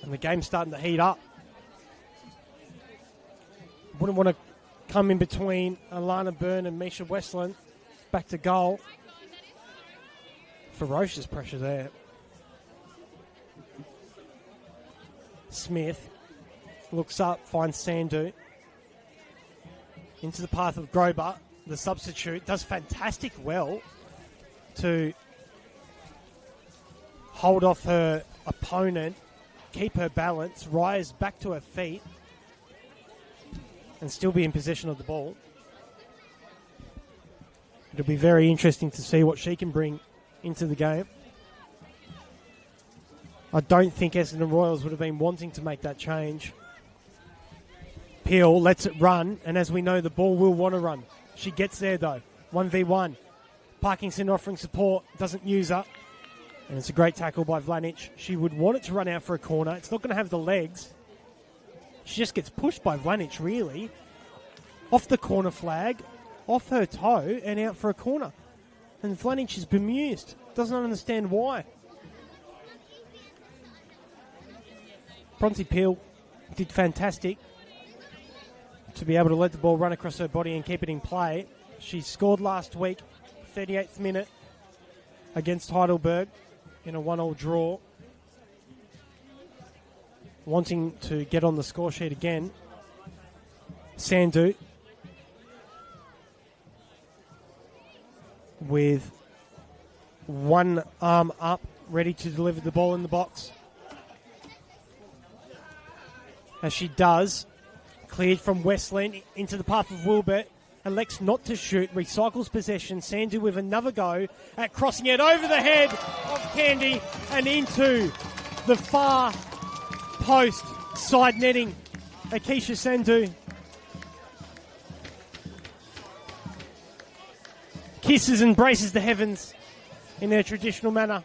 And the game's starting to heat up. Wouldn't want to come in between Alana Byrne and Misha Westland. Back to goal. Ferocious pressure there. Smith looks up, finds Sandhu. Into the path of Grober. The substitute does fantastic well to hold off her opponent, keep her balance, rise back to her feet, and still be in possession of the ball. It'll be very interesting to see what she can bring into the game. I don't think Essendon Royals would have been wanting to make that change. Peel lets it run, and as we know, the ball will want to run. She gets there, though. 1v1. Parkinson offering support, doesn't use her. And it's a great tackle by Vlanic. She would want it to run out for a corner. It's not going to have the legs. She just gets pushed by Vlanic, really. Off the corner flag, off her toe, and out for a corner. And Vlanic is bemused. Doesn't understand why. Bronte Peel did fantastic to be able to let the ball run across her body and keep it in play. She scored last week, 38th minute, against Heidelberg in a 1-1 draw. Wanting to get on the score sheet again. Sandhu with one arm up, ready to deliver the ball in the box. As she does, cleared from Westland into the path of Wilbert, elects not to shoot, recycles possession. Sandhu with another go at crossing it over the head of Candy and into the far post side netting. Akeisha Sandhu kisses and braces the heavens in her traditional manner.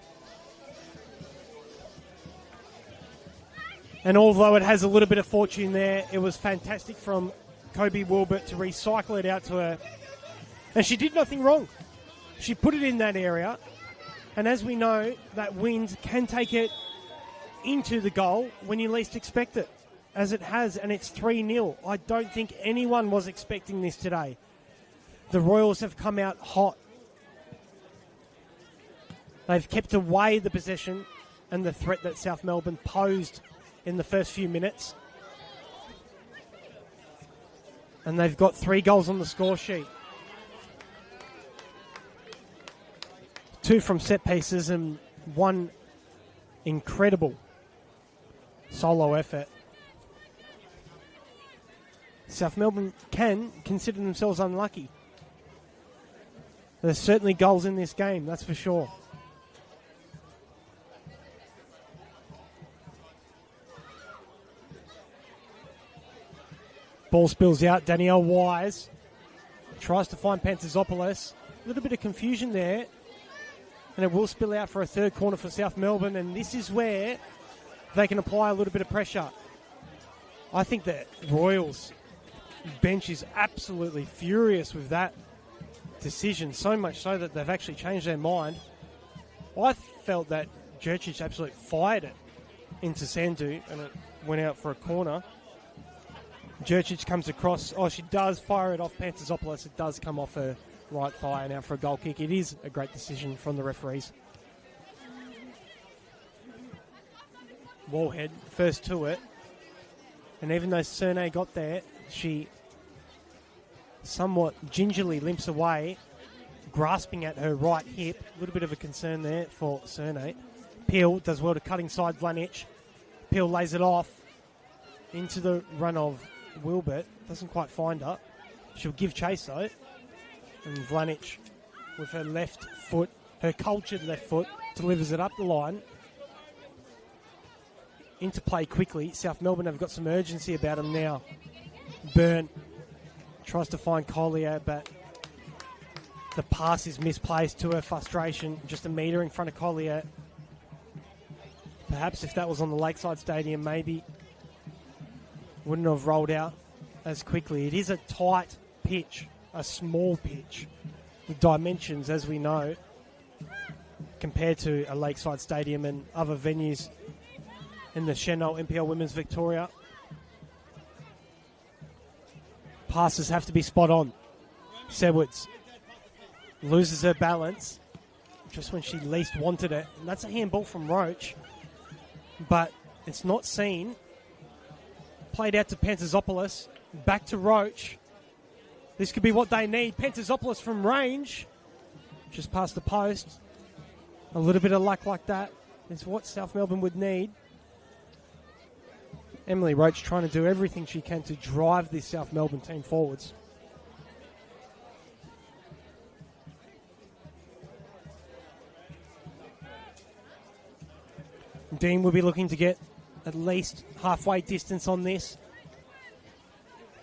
And although it has a little bit of fortune there, it was fantastic from Kobe Wilbert to recycle it out to her. And she did nothing wrong. She put it in that area. And as we know, that wind can take it into the goal when you least expect it, as it has, and it's 3-0. I don't think anyone was expecting this today. The Royals have come out hot. They've kept away the possession and the threat that South Melbourne posed in the first few minutes. And they've got 3 goals on the score sheet. 2 from set pieces and 1 incredible solo effort. South Melbourne can consider themselves unlucky. There's certainly goals in this game, that's for sure. Ball spills out. Danielle Wise tries to find Pantzopoulos. A little bit of confusion there. And it will spill out for a third corner for South Melbourne. And this is where they can apply a little bit of pressure. I think that Royals bench is absolutely furious with that decision. So much so that they've actually changed their mind. I felt that Jurčić absolutely fired it into Sandhu and it went out for a corner. Jurčić comes across. Oh, she does fire it off Pantzopoulos. It does come off her right thigh and out for a goal kick. It is a great decision from the referees. Wallhead first to it. And even though Cernay got there, she somewhat gingerly limps away, grasping at her right hip. A little bit of a concern there for Cernay. Peel does well to cut inside Vlanic. Peel lays it off into the run of Wilbert. Doesn't quite find her. She'll give chase though. And Vlanic with her left foot, her cultured left foot, delivers it up the line. into play quickly. South Melbourne have got some urgency about them now. Byrne tries to find Collier, but the pass is misplaced to her frustration. Just a metre in front of Collier. Perhaps if that was on the Lakeside Stadium, maybe wouldn't have rolled out as quickly. It is a tight pitch, a small pitch, with dimensions, as we know, compared to a Lakeside Stadium and other venues in the Senol NPL Women's Victoria. Passes have to be spot on. Sedwards loses her balance just when she least wanted it. And that's a handball from Roach, but it's not seen. Played out to Pantazopoulos. Back to Roach. This could be what they need. Pantazopoulos from range. Just past the post. A little bit of luck like that is what South Melbourne would need. Emily Roach trying to do everything she can to drive this South Melbourne team forwards. Dean will be looking to get at least halfway distance on this.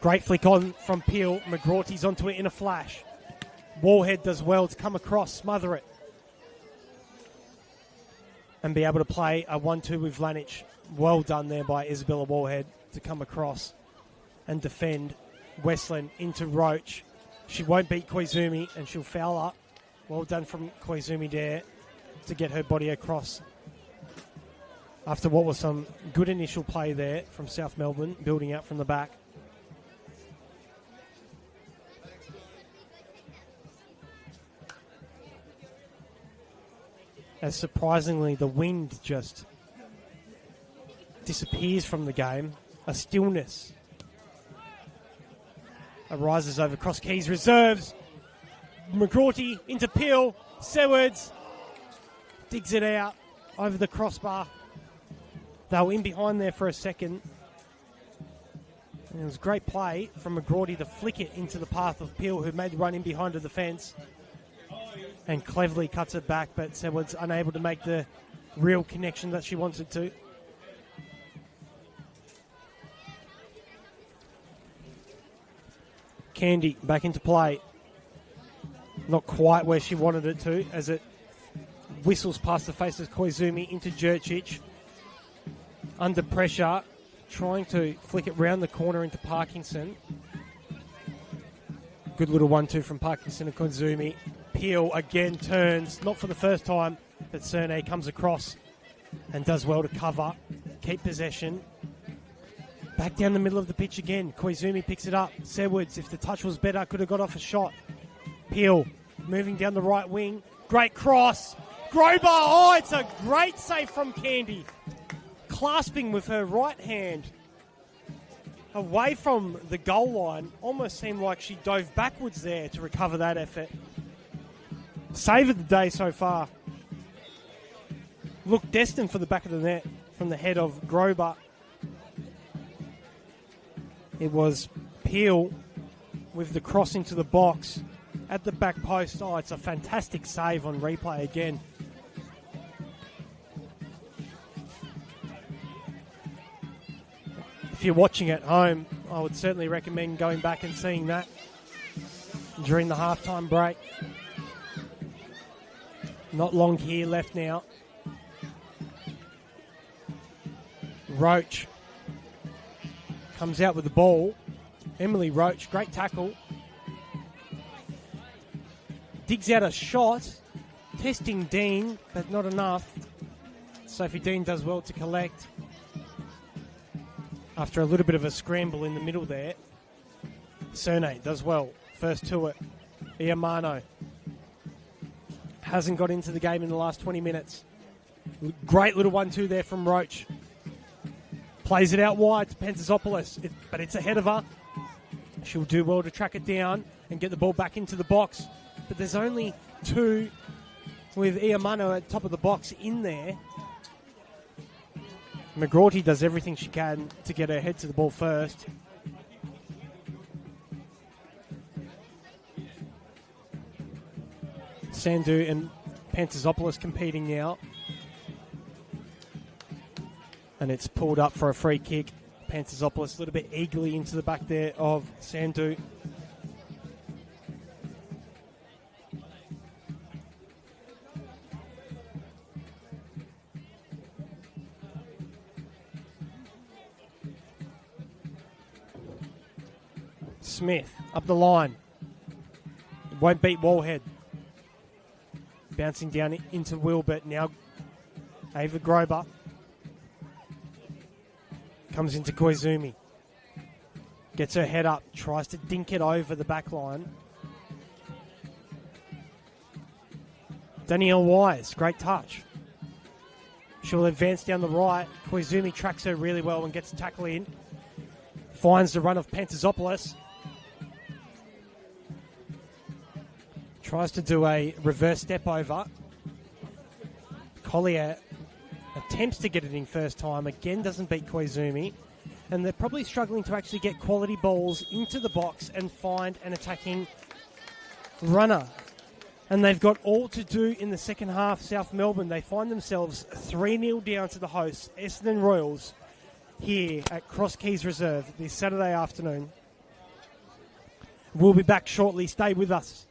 Great flick on from Peel. McGrawty's onto it in a flash. Warhead does well to come across, smother it, and be able to play a 1-2 with Lanich. Well done there by Isabella Warhead to come across and defend. Westland into Roach. She won't beat Koizumi and she'll foul up. Well done from Koizumi there to get her body across after what was some good initial play there from South Melbourne, building out from the back. As surprisingly, the wind just disappears from the game. A stillness arises over Cross Keys reserves. McGrawty into Peel. Sewards digs it out over the crossbar. They were in behind there for a second. And it was great play from McGrawty to flick it into the path of Peel, who made the run in behind the defence. And cleverly cuts it back, but Sewards unable to make the real connection that she wanted to. Candy back into play. Not quite where she wanted it to, as it whistles past the face of Koizumi into Jurcic. Under pressure, trying to flick it round the corner into Parkinson. Good little 1-2 from Parkinson and Koizumi. Peel again turns, not for the first time, but Cerne comes across and does well to cover, keep possession. Back down the middle of the pitch again. Koizumi picks it up. Sewards, if the touch was better, could have got off a shot. Peel moving down the right wing. Great cross. Grober, oh, it's a great save from Candy. Clasping with her right hand away from the goal line. Almost seemed like she dove backwards there to recover that effort. Save of the day so far. Looked destined for the back of the net from the head of Grober. It was Peel with the cross into the box at the back post. Oh, it's a fantastic save on replay again. If you're watching at home, I would certainly recommend going back and seeing that during the halftime break. Not long here left now. Roach comes out with the ball. Emily Roach, great tackle. Digs out a shot. Testing Dean, but not enough. Sophie Dean does well to collect. After a little bit of a scramble in the middle there. Cerne does well. First to it. Iamano hasn't got into the game in the last 20 minutes. Great little 1-2 there from Roach. Plays it out wide to Pantazopoulos, but it's ahead of her. She'll do well to track it down and get the ball back into the box. But there's only two with Iamano at top of the box in there. McGrawty does everything she can to get her head to the ball first. Sandhu and Pantazopoulos competing now. And it's pulled up for a free kick. Panterzopoulos a little bit eagerly into the back there of Sandu. Smith up the line. Won't beat Wallhead. Bouncing down into Wilbert. Now Ava Grober. Comes into Koizumi. Gets her head up. Tries to dink it over the back line. Danielle Wise. Great touch. She'll advance down the right. Koizumi tracks her really well and gets a tackle in. Finds the run of Panterzopoulos. Tries to do a reverse step over. Collier attempts to get it in first time. Again, doesn't beat Koizumi. And they're probably struggling to actually get quality balls into the box and find an attacking runner. And they've got all to do in the second half. South Melbourne, they find themselves 3-0 down to the hosts, Essendon Royals, here at Cross Keys Reserve this Saturday afternoon. We'll be back shortly. Stay with us.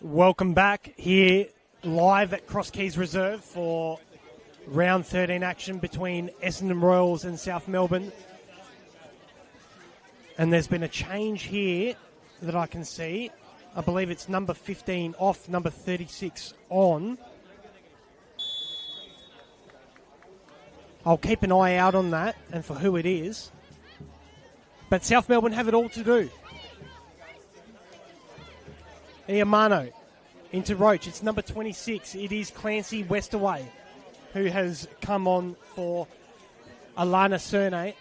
Welcome back here live at Cross Keys Reserve for round 13 action between Essendon Royals and South Melbourne. And there's been a change here that I can see. I believe it's number 15 off, number 36 on. I'll keep an eye out on that and for who it is. But South Melbourne have it all to do. Iamano into Roach. It's number 26. It is Clancy Westaway who has come on for Alana Cernay.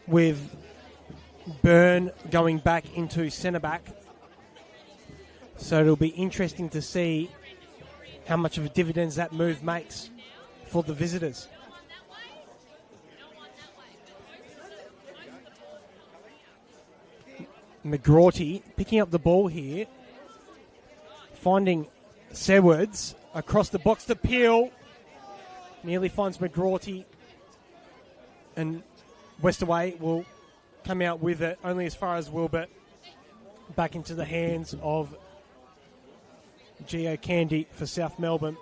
With Byrne going back into centre back. So it'll be interesting to see how much of a dividends that move makes for the visitors. McGrorty picking up the ball here, finding Sewards across the box to Peel. Nearly finds McGrorty, and Westaway will come out with it only as far as Wilbert. Back into the hands of Gio Candy for South Melbourne.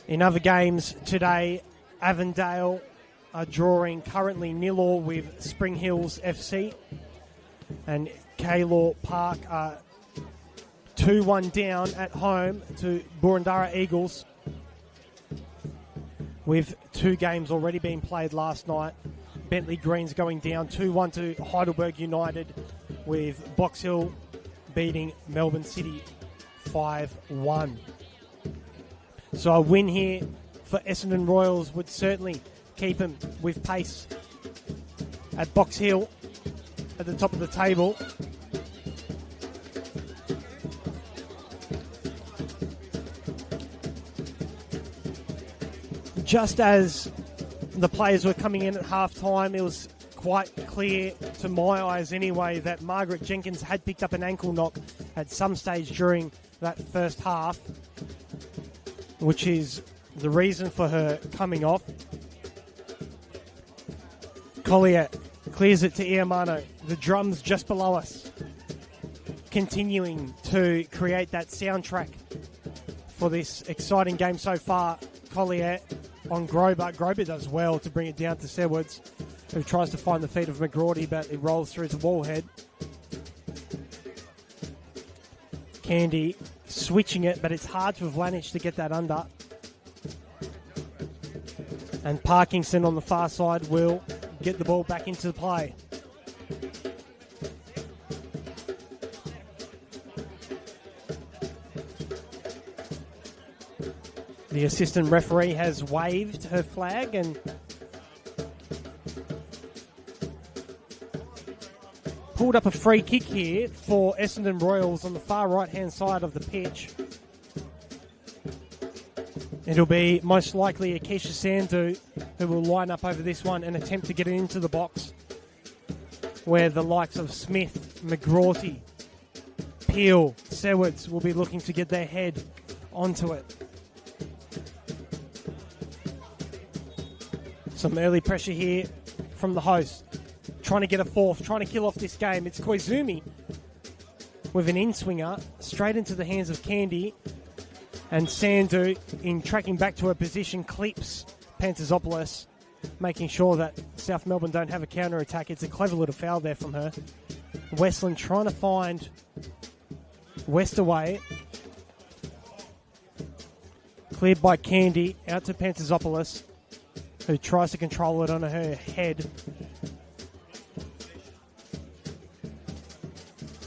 In other games today, Avondale are drawing currently 0-0 with Spring Hills FC, and Kaylor Park are 2-1 down at home to Boroondara Eagles, with 2 games already being played last night. Bentley Greens going down 2-1 to Heidelberg United, with Box Hill beating Melbourne City 5-1. So a win here for Essendon Royals would certainly keep them with pace at Box Hill at the top of the table. Just as the players were coming in at half-time, it was quite clear, to my eyes anyway, that Margaret Jenkins had picked up an ankle knock at some stage during that first half, which is the reason for her coming off. Collier clears it to Iamano. The drums just below us, continuing to create that soundtrack for this exciting game so far. Collier on Grober. Grober does well to bring it down to Sewards, who tries to find the feet of McGrorty, but it rolls through to Wallhead. Candy switching it, but it's hard for Vlanich to get that under. And Parkinson on the far side will get the ball back into play. The assistant referee has waved her flag and pulled up a free kick here for Essendon Royals on the far right-hand side of the pitch. It'll be most likely Akeisha Sandhu who will line up over this one and attempt to get it into the box, where the likes of Smith, McGrorty, Peel, Sewards will be looking to get their head onto it. Some early pressure here from the host, trying to get a fourth, trying to kill off this game. It's Koizumi with an in-swinger straight into the hands of Candy, and Sandhu, in tracking back to her position, clips Pantazopoulos, making sure that South Melbourne don't have a counter-attack. It's a clever little foul there from her. Westland trying to find Westaway. Cleared by Candy, out to Pantazopoulos, who tries to control it on her head.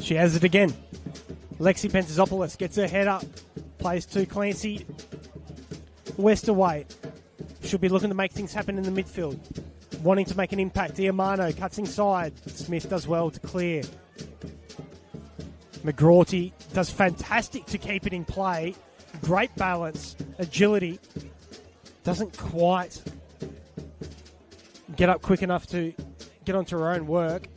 She has it again. Lexi Pantazopoulos gets her head up. Plays to Clancy. Westaway should be looking to make things happen in the midfield. Wanting to make an impact. Iamano cuts inside. Smith does well to clear. McGrorty does fantastic to keep it in play. Great balance, agility. Doesn't quite get up quick enough to get onto her own work.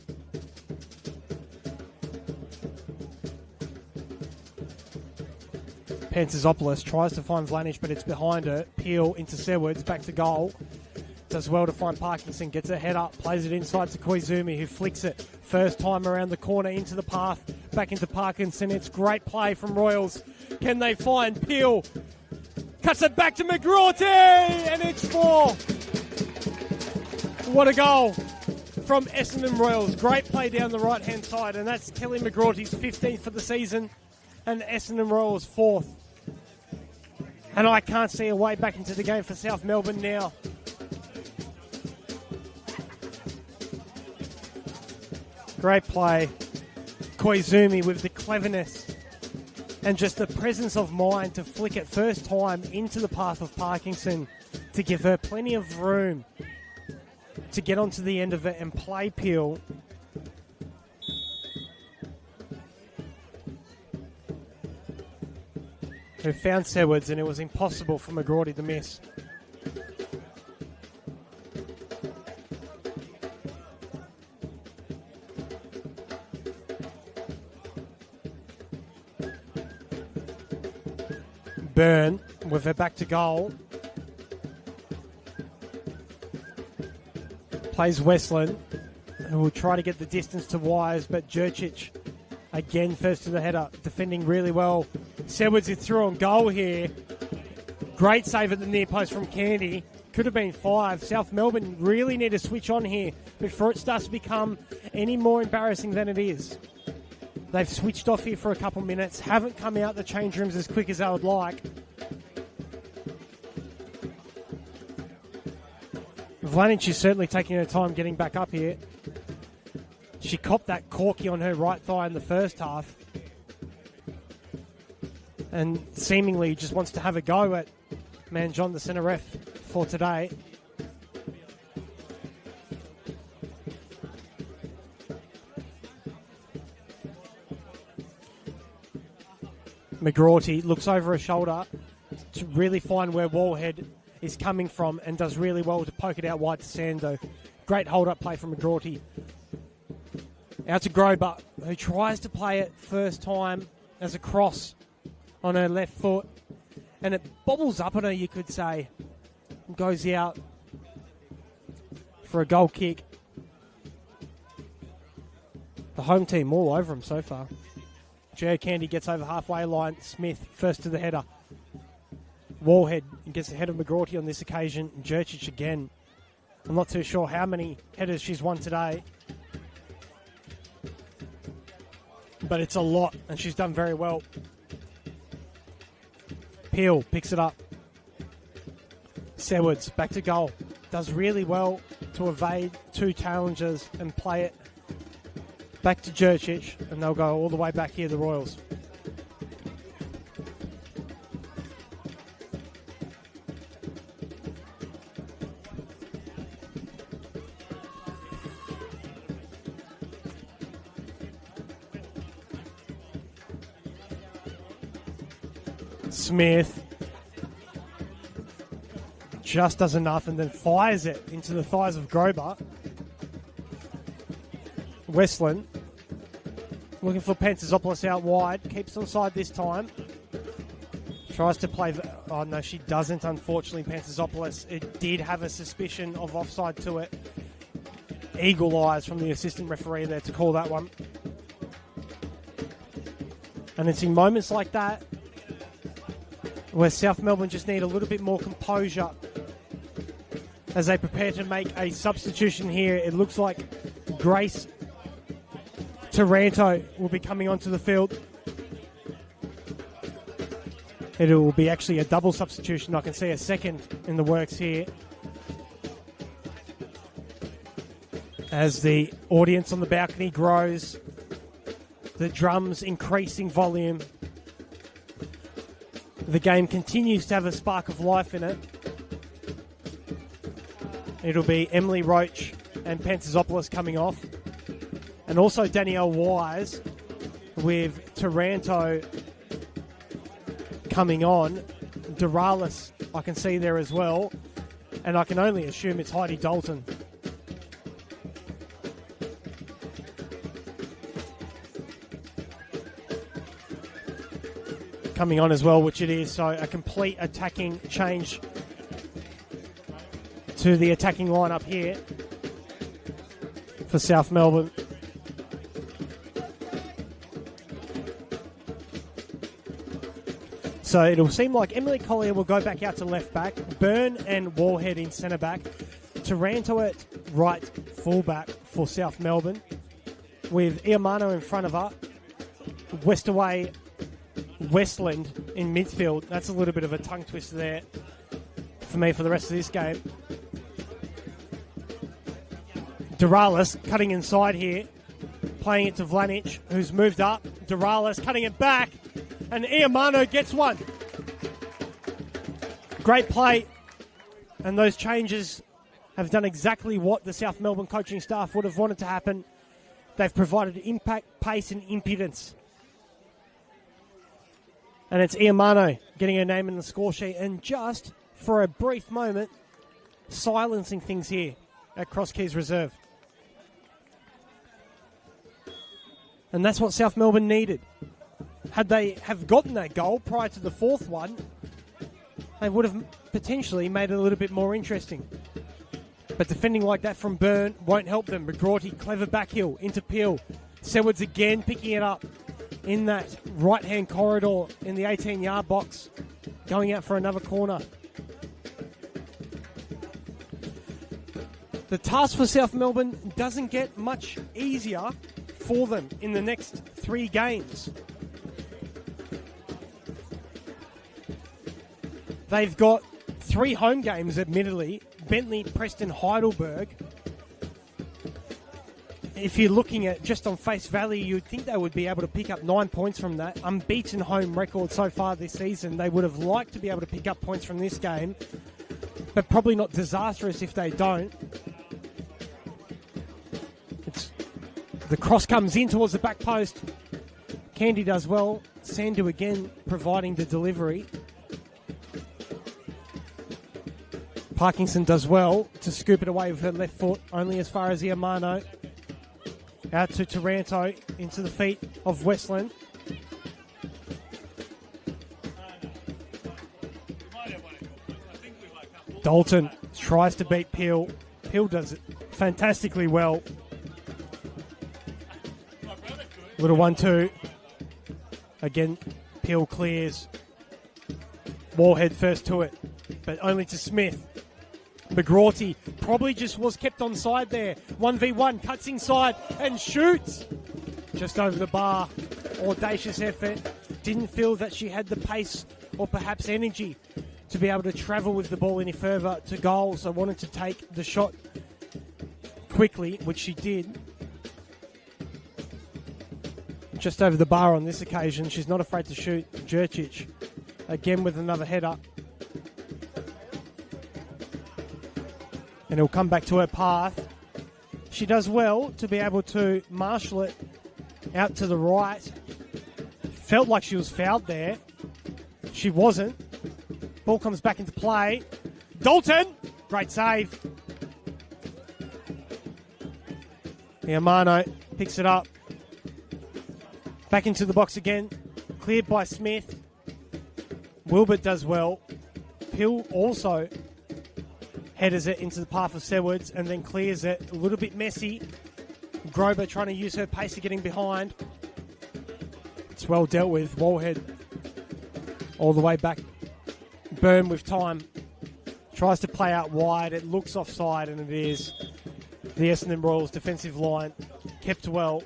Pantazopoulos tries to find Vlanich, but it's behind her. Peel into Sewards, back to goal. Does well to find Parkinson, gets a head up, plays it inside to Koizumi, who flicks it first time around the corner into the path, back into Parkinson. It's great play from Royals. Can they find Peel? Cuts it back to McGrorty, and it's 4. What a goal from Essendon Royals. Great play down the right-hand side, and that's Kelly McGrorty's 15th for the season, and Essendon Royals 4th. And I can't see a way back into the game for South Melbourne now. Great play. Koizumi with the cleverness and just the presence of mind to flick it first time into the path of Parkinson to give her plenty of room to get onto the end of it and play Peel. Who found Sedwards, and it was impossible for McGrorty to miss. Byrne with her back to goal. Plays Westland, who will try to get the distance to Wise, but Jurcic again first to the header, defending really well. Sedwards is through on goal here. Great save at the near post from Candy. Could have been 5. South Melbourne really need to switch on here before it starts to become any more embarrassing than it is. They've switched off here for a couple minutes, haven't come out the change rooms as quick as I would like. Vlanic is certainly taking her time getting back up here. She copped that corky on her right thigh in the first half. And seemingly just wants to have a go at Manjon, the centre ref, for today. McGrorty looks over her shoulder to really find where Wallhead is coming from and does really well to poke it out wide to Sando. Great hold-up play from McGrorty. Out to Grober, who tries to play it first time as a cross on her left foot. And it bobbles up on her, you could say. And goes out for a goal kick. The home team all over him so far. Joe Candy gets over halfway line. Smith first to the header. Wallhead gets ahead of McGrorty on this occasion. Jurcic again. I'm not too sure how many headers she's won today. But it's a lot, and she's done very well. Peel picks it up. Sedwards back to goal. Does really well to evade 2 challengers and play it back to Jurcic, and they'll go all the way back here, the Royals. Smith just does enough and then fires it into the thighs of Grober. Westland looking for Pantzopoulos out wide. Keeps on side this time. Tries to play... Oh, no, she doesn't, unfortunately, Pantzopoulos. It did have a suspicion of offside to it. Eagle eyes from the assistant referee there to call that one. And it's in moments like that where South Melbourne just need a little bit more composure as they prepare to make a substitution here. It looks like Grace Taranto will be coming onto the field. It will be actually a double substitution. I can see a second in the works here. As the audience on the balcony grows, the drums increasing volume. The game continues to have a spark of life in it. It'll be Emily Roach and Pantzopoulos coming off. And also Danielle Wise with Taranto coming on. Duralis I can see there as well. And I can only assume it's Heidi Dalton. Coming on as well, which it is. So a complete attacking change to the attacking lineup here for South Melbourne. So it'll seem like Emily Collier will go back out to left back, Byrne and Wallhead in centre back, Taranto at right fullback for South Melbourne, with Iamano in front of her, Westaway, Westland in midfield. That's a little bit of a tongue twister there for me for the rest of this game. Duralis cutting inside here, playing it to Vlanic, who's moved up. Duralis cutting it back, and Iamano gets one. Great play, and those changes have done exactly what the South Melbourne coaching staff would have wanted to happen. They've provided impact, pace and impudence. And it's Iamano getting her name in the score sheet, and just for a brief moment, silencing things here at Cross Keys Reserve. And that's what South Melbourne needed. Had they have gotten that goal prior to the fourth one, they would have potentially made it a little bit more interesting. But defending like that from Byrne won't help them. McGrawty, clever backheel into Peel. Selwards again picking it up in that right-hand corridor in the 18-yard box, going out for another corner. The task for South Melbourne doesn't get much easier for them in the next 3 games. They've got 3 home games, admittedly. Bentley, Preston, Heidelberg. If you're looking at just on face value, you'd think they would be able to pick up 9 points from that. Unbeaten home record so far this season. They would have liked to be able to pick up points from this game, but probably not disastrous if they don't. The cross comes in towards the back post. Candy does well. Sandu again providing the delivery. Parkinson does well to scoop it away with her left foot, only as far as Iamano. Out to Taranto, into the feet of Westland. Dalton tries to beat Peel. Peel does it fantastically well. Little 1-2. Again, Peel clears. Wallhead first to it, but only to Smith. McGrawty probably just was kept on side there. 1v1, cuts inside and shoots. Just over the bar. Audacious effort. Didn't feel that she had the pace or perhaps energy to be able to travel with the ball any further to goal, so wanted to take the shot quickly, which she did. Just over the bar on this occasion. She's not afraid to shoot. Jurcic again with another header. And it'll come back to her path. She does well to be able to marshal it out to the right. Felt like she was fouled there. She wasn't. Ball comes back into play. Dalton! Great save. Iamano picks it up. Back into the box again. Cleared by Smith. Wilbert does well. Pill also headers it into the path of Selwards and then clears it. A little bit messy. Grober trying to use her pace of getting behind. It's well dealt with. Wallhead all the way back. Byrne with time. Tries to play out wide. It looks offside, and it is. The Essendon Royals defensive line kept well.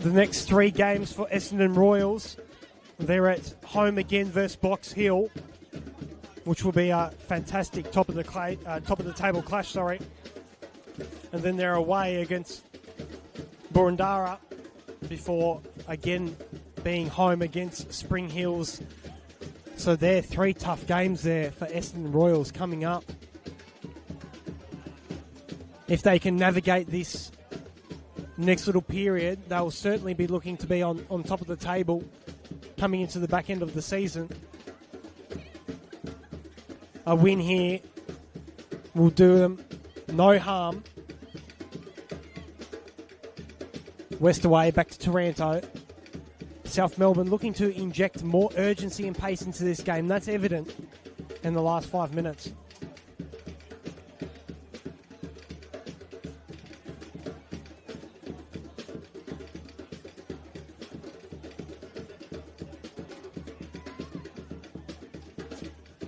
The next 3 games for Essendon Royals. They're at home again versus Box Hill, which will be a fantastic top of the table clash. And then they're away against Boroondara before again being home against Spring Hills. So they're 3 tough games there for Essendon Royals coming up. If they can navigate this next little period, they'll certainly be looking to be on top of the table coming into the back end of the season. A win here will do them no harm. Westaway back to Taranto. South Melbourne looking to inject more urgency and pace into this game. That's evident in the last 5 minutes.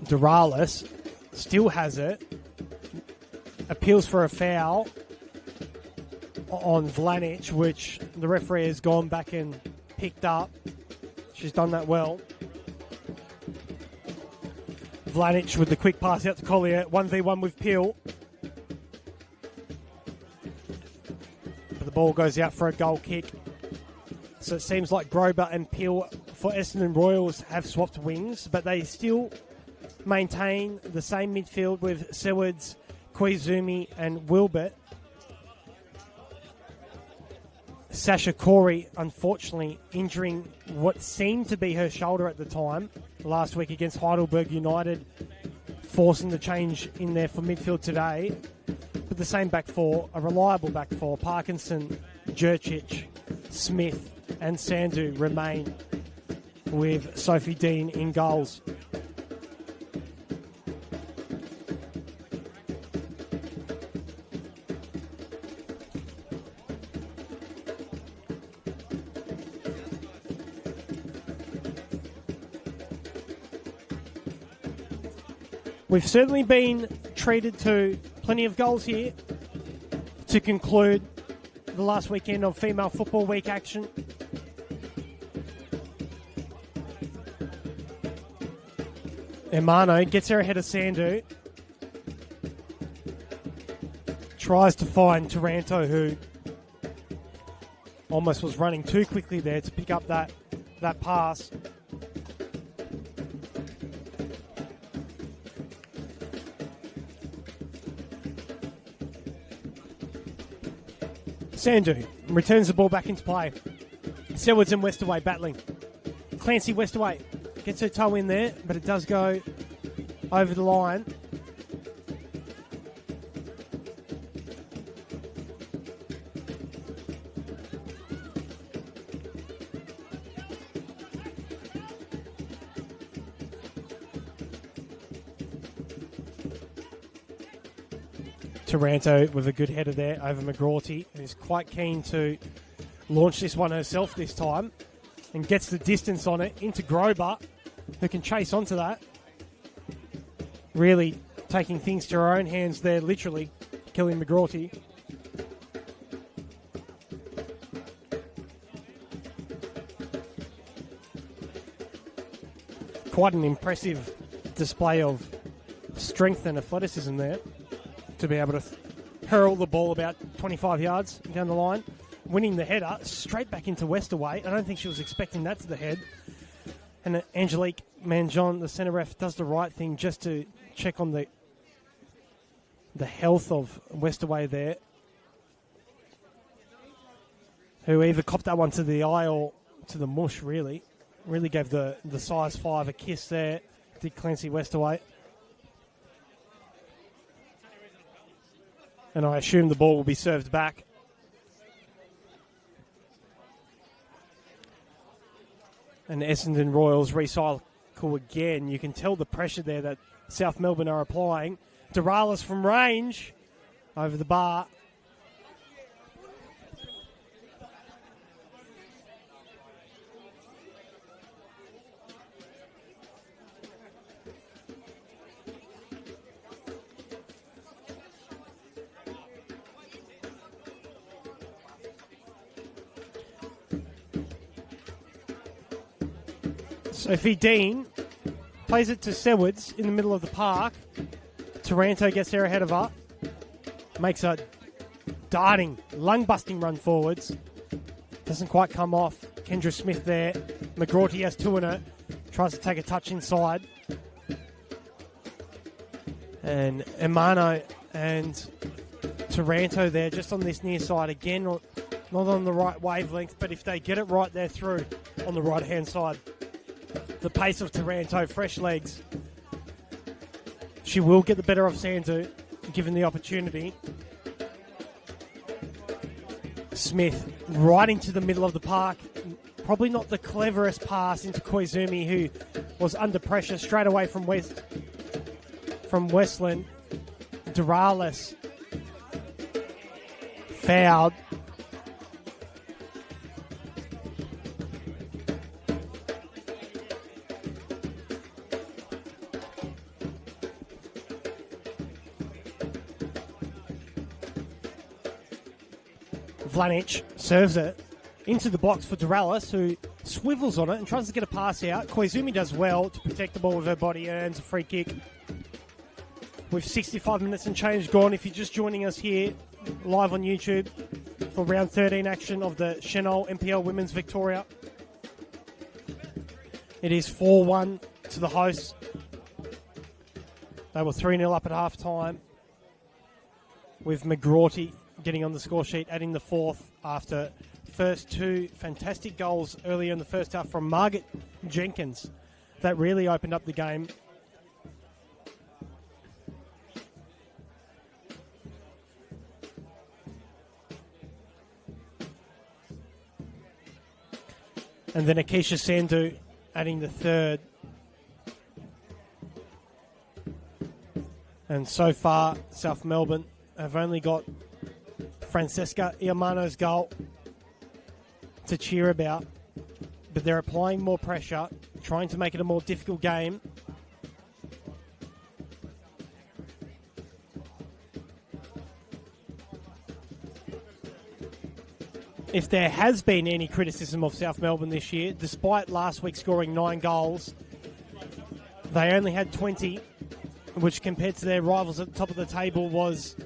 Doralis still has it. Appeals for a foul on Vlanic, which the referee has gone back and picked up. She's done that well. Vlanic with the quick pass out to Collier. 1v1 with Peel. But the ball goes out for a goal kick. So it seems like Grober and Peel for Essendon Royals have swapped wings, but they still maintain the same midfield with Sewards, Koizumi and Wilbert. Sasha Corey, unfortunately, injuring what seemed to be her shoulder at the time last week against Heidelberg United, forcing the change in there for midfield today. But the same back four, a reliable back four, Parkinson, Jurcic, Smith and Sandhu remain with Sophie Dean in goals. We've certainly been treated to plenty of goals here to conclude the last weekend of Female Football Week action. Emano gets her ahead of Sandhu. Tries to find Taranto, who almost was running too quickly there to pick up that pass. Sandhu returns the ball back into play. Sewards and Westaway battling. Clancy Westaway gets her toe in there, but it does go over the line. Taranto with a good header there over McGrawty, who's quite keen to launch this one herself this time and gets the distance on it into Grober, who can chase onto that. Really taking things to her own hands there, literally killing McGrawty. Quite an impressive display of strength and athleticism there, to be able to hurl the ball about 25 yards down the line, winning the header straight back into Westaway. I don't think she was expecting that to the head. And Angelique Manjon, the centre ref, does the right thing just to check on the health of Westaway there, who either copped that one to the eye or to the mush, really. Really gave the size 5 a kiss there, did Clancy Westaway. And I assume the ball will be served back. And Essendon Royals recycle again. You can tell the pressure there that South Melbourne are applying. Doralis from range over the bar. Sophie Dean plays it to Sewards in the middle of the park. Taranto gets there ahead of her. Makes a darting, lung-busting run forwards. Doesn't quite come off. Kendra Smith there. McGrawty has two in it. Tries to take a touch inside. And Emano and Taranto there just on this near side. Again, not on the right wavelength, but if they get it right, they're through on the right-hand side. The pace of Taranto, fresh legs. She will get the better of Sandhu, given the opportunity. Smith right into the middle of the park. Probably not the cleverest pass into Koizumi, who was under pressure straight away from Westland. Durales fouled. Vlanic serves it into the box for Durales, who swivels on it and tries to get a pass out. Koizumi does well to protect the ball with her body, earns a free kick. With 65 minutes and change gone, if you're just joining us here live on YouTube for round 13 action of the Senol NPL Women's Victoria. It is 4-1 to the hosts. They were 3-0 up at half time, with McGrawty getting on the score sheet, adding the fourth after first two fantastic goals earlier in the first half from Margaret Jenkins. That really opened up the game. And then Akeisha Sandhu adding the third. And so far, South Melbourne have only got Francesca Iamano's goal to cheer about, but they're applying more pressure, trying to make it a more difficult game. If there has been any criticism of South Melbourne this year, despite last week scoring 9 goals, they only had 20, which compared to their rivals at the top of the table was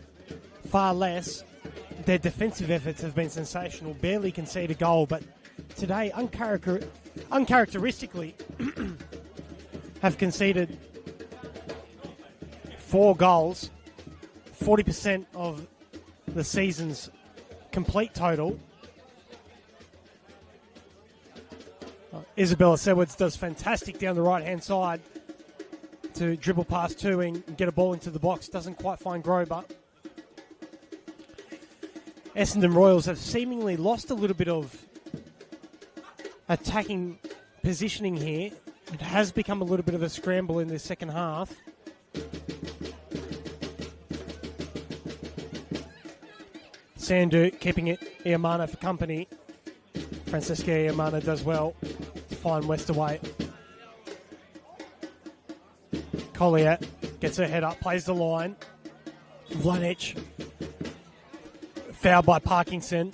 far less. Their defensive efforts have been sensational, barely concede a goal, but today, uncharacteristically, have conceded 4 goals, 40% of the season's complete total. Isabella Sedwards does fantastic down the right-hand side to dribble past two and get a ball into the box. Doesn't quite find Grover. Essendon Royals have seemingly lost a little bit of attacking positioning here. It has become a little bit of a scramble in the second half. Sandhu keeping it Iamano for company. Francesca Iamano does well to find Westerway. Collier gets her head up, plays the line. Vlanic fouled by Parkinson.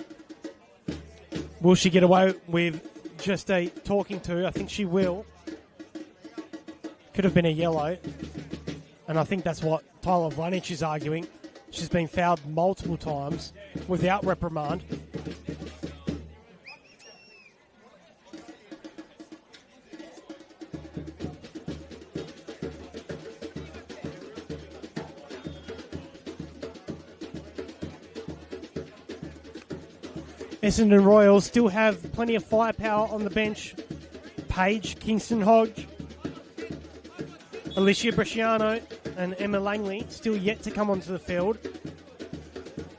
Will she get away with just a talking to? I think she will. Could have been a yellow. And I think that's what Tyler Vlanic is arguing. She's been fouled multiple times without reprimand. Essendon Royals still have plenty of firepower on the bench. Paige, Kingston Hodge, Alicia Bresciano and Emma Langley still yet to come onto the field.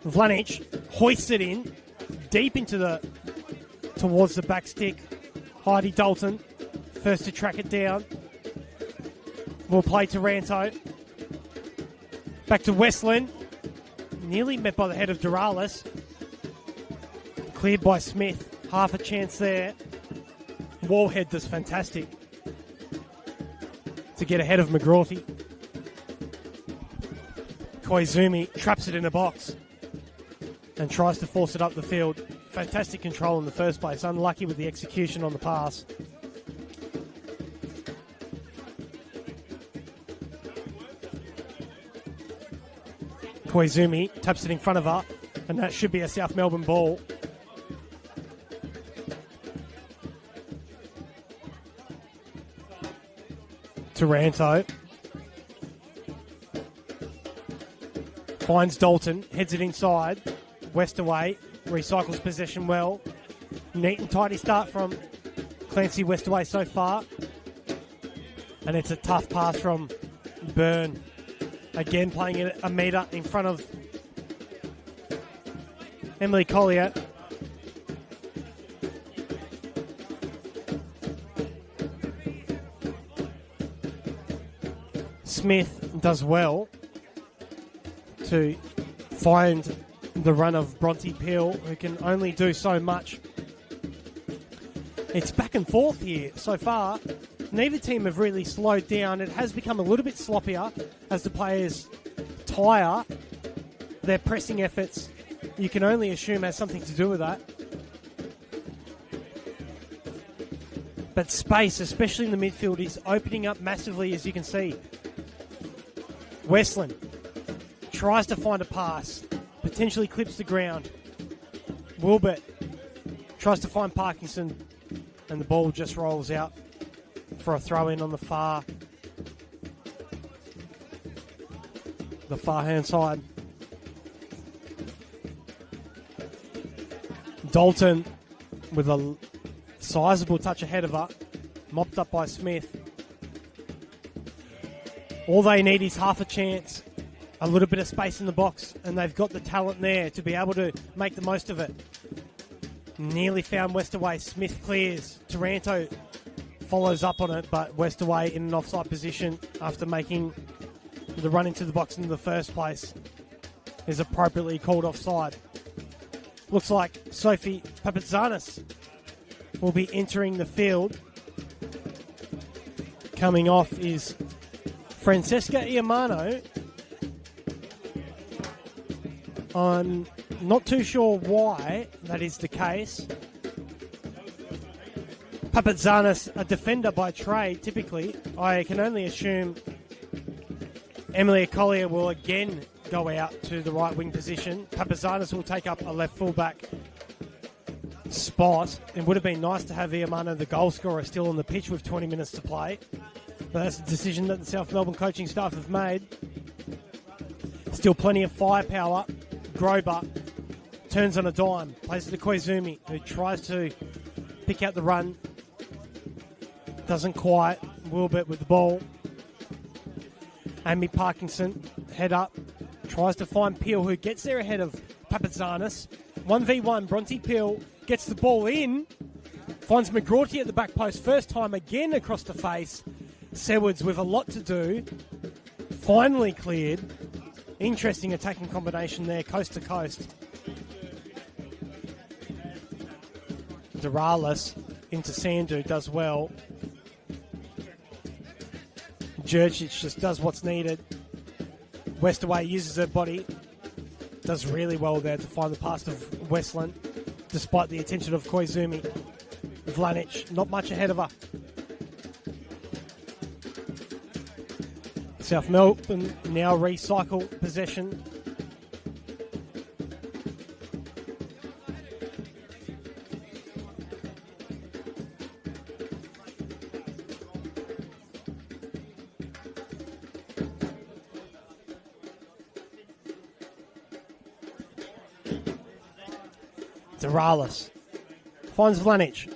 Vlanic hoists it in, deep into towards the back stick. Heidi Dalton, first to track it down. Will play to Ranto. Back to Westland. Nearly met by the head of Durales. Cleared by Smith. Half a chance there. Wallhead does fantastic to get ahead of McGrawty. Koizumi traps it in a box and tries to force it up the field. Fantastic control in the first place. Unlucky with the execution on the pass. Koizumi taps it in front of her, and that should be a South Melbourne ball. Taranto finds Dalton, heads it inside. Westaway recycles possession well. Neat and tidy start from Clancy Westaway so far. And it's a tough pass from Byrne. Again playing it a metre in front of Emily Collier. Smith does well to find the run of Bronte Peel, who can only do so much. It's back and forth here so far. Neither team have really slowed down. It has become a little bit sloppier as the players tire. Their pressing efforts, you can only assume, has something to do with that. But space, especially in the midfield, is opening up massively, as you can see. Westland tries to find a pass, potentially clips the ground. Wilbert tries to find Parkinson, and the ball just rolls out for a throw-in on the far hand side. Dalton with a sizable touch ahead of her, mopped up by Smith. All they need is half a chance, a little bit of space in the box, and they've got the talent there to be able to make the most of it. Nearly found Westaway. Smith clears. Taranto follows up on it, but Westaway in an offside position after making the run into the box in the first place is appropriately called offside. Looks like Sophie Papatzanis will be entering the field. Coming off is Francesca Iamano. I'm not too sure why that is the case. Papatzanis, a defender by trade, typically. I can only assume Emilia Collier will again go out to the right wing position. Papatzanis will take up a left fullback spot. It would have been nice to have Iamano, the goal scorer, still on the pitch with 20 minutes to play. But that's a decision that the South Melbourne coaching staff have made. Still plenty of firepower. Grober turns on a dime, plays it to Koizumi, who tries to pick out the run. Doesn't quite. Wilbert with the ball. Amy Parkinson, head up, tries to find Peel, who gets there ahead of Papatzanis. 1v1, Bronte Peel gets the ball in, finds McGrorty at the back post, first time again across the face. Sewards with a lot to do, finally cleared. Interesting attacking combination there, coast to coast. Doralis into Sandu, does well. Jurcic just does what's needed. Westaway uses her body. Does really well there to find the pass of Westland, despite the attention of Koizumi. Vlanic, not much ahead of her. South Melbourne now recycle possession. Doralis finds Vlanic,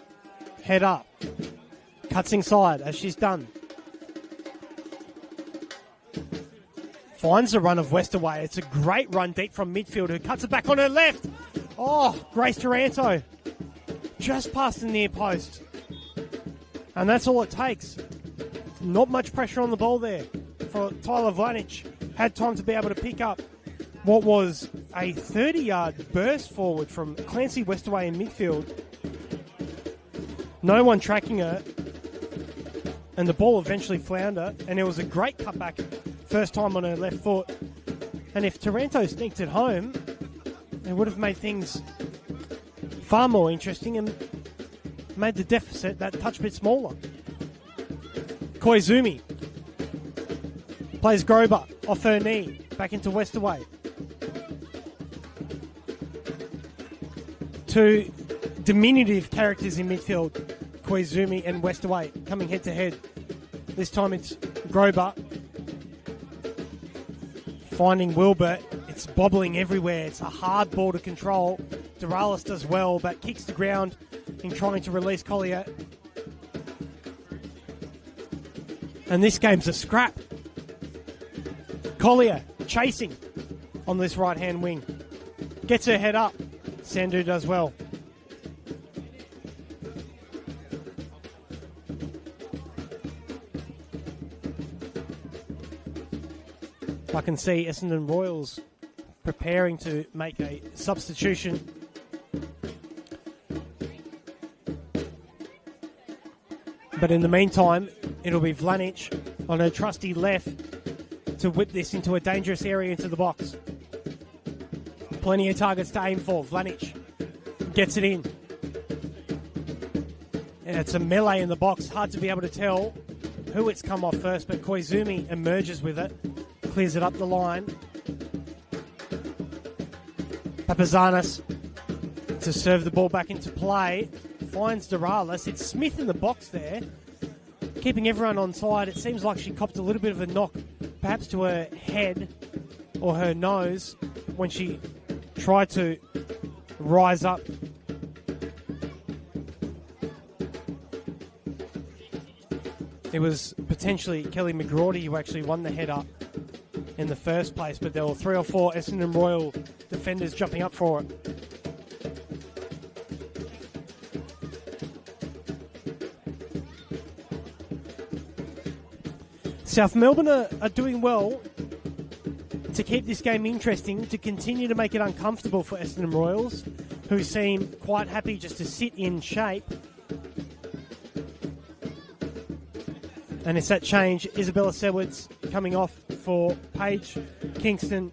head up, cuts inside as she's done. Finds the run of Westaway. It's a great run deep from midfield, who cuts it back on her left. Oh, Grace Taranto just past the near post. And that's all it takes. Not much pressure on the ball there for Tyler Vlanic. Had time to be able to pick up what was a 30-yard burst forward from Clancy Westaway in midfield. No one tracking her. And the ball eventually floundered. And it was a great cutback, first time on her left foot. And if Taranto sneaked it home, it would have made things far more interesting and made the deficit that touch bit smaller. Koizumi plays Grober off her knee, back into Westaway. Two diminutive characters in midfield, Koizumi and Westaway, coming head to head. This time it's Grober finding Wilbert. It's bobbling everywhere. It's a hard ball to control. Doralis does well, but kicks the ground in trying to release Collier. And this game's a scrap. Collier chasing on this right-hand wing. Gets her head up. Sandu does well. I can see Essendon Royals preparing to make a substitution. But in the meantime, it'll be Vlanic on her trusty left to whip this into a dangerous area into the box. Plenty of targets to aim for. Vlanic gets it in. And it's a melee in the box. Hard to be able to tell who it's come off first, but Koizumi emerges with it. Clears it up the line. Papazanis to serve the ball back into play. Finds Doralis. It's Smith in the box there, keeping everyone on side. It seems like she copped a little bit of a knock, perhaps to her head or her nose, when she tried to rise up. It was potentially Kelly McGrawdy who actually won the head up in the first place, but there were 3 or 4 Essendon Royal defenders jumping up for it. South Melbourne are doing well to keep this game interesting, to continue to make it uncomfortable for Essendon Royals, who seem quite happy just to sit in shape. And it's that change. Isabella Sedwards coming off for Paige Kingston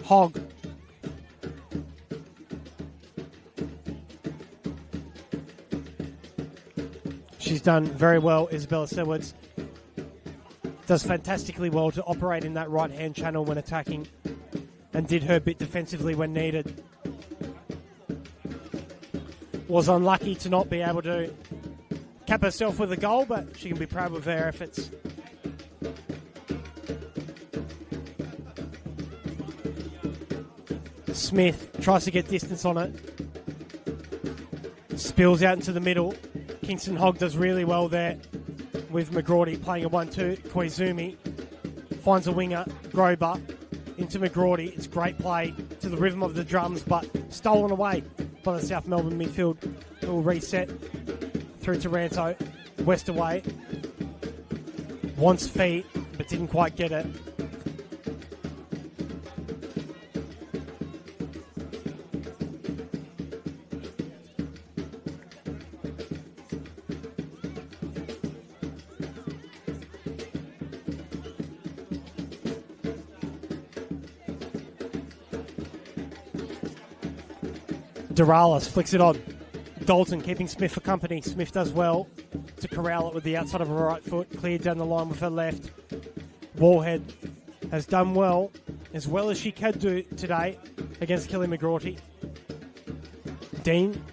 Hogg. She's done very well, Isabella Sedwards. Does fantastically well to operate in that right-hand channel when attacking, and did her bit defensively when needed. Was unlucky to not be able to cap herself with a goal, but she can be proud of her efforts. Smith tries to get distance on it. Spills out into the middle. Kingston Hogg does really well there with McGrawdy playing a 1-2. Koizumi finds a winger, Grober into McGrawdy. It's great play to the rhythm of the drums, but stolen away by the South Melbourne midfield. It will reset through to Ranto. West away. Wants feet, but didn't quite get it. Doralis flicks it on. Dalton keeping Smith for company. Smith does well to corral it with the outside of her right foot. Cleared down the line with her left. Wallhead has done well as she can do today against Kelly McGrawty. Dean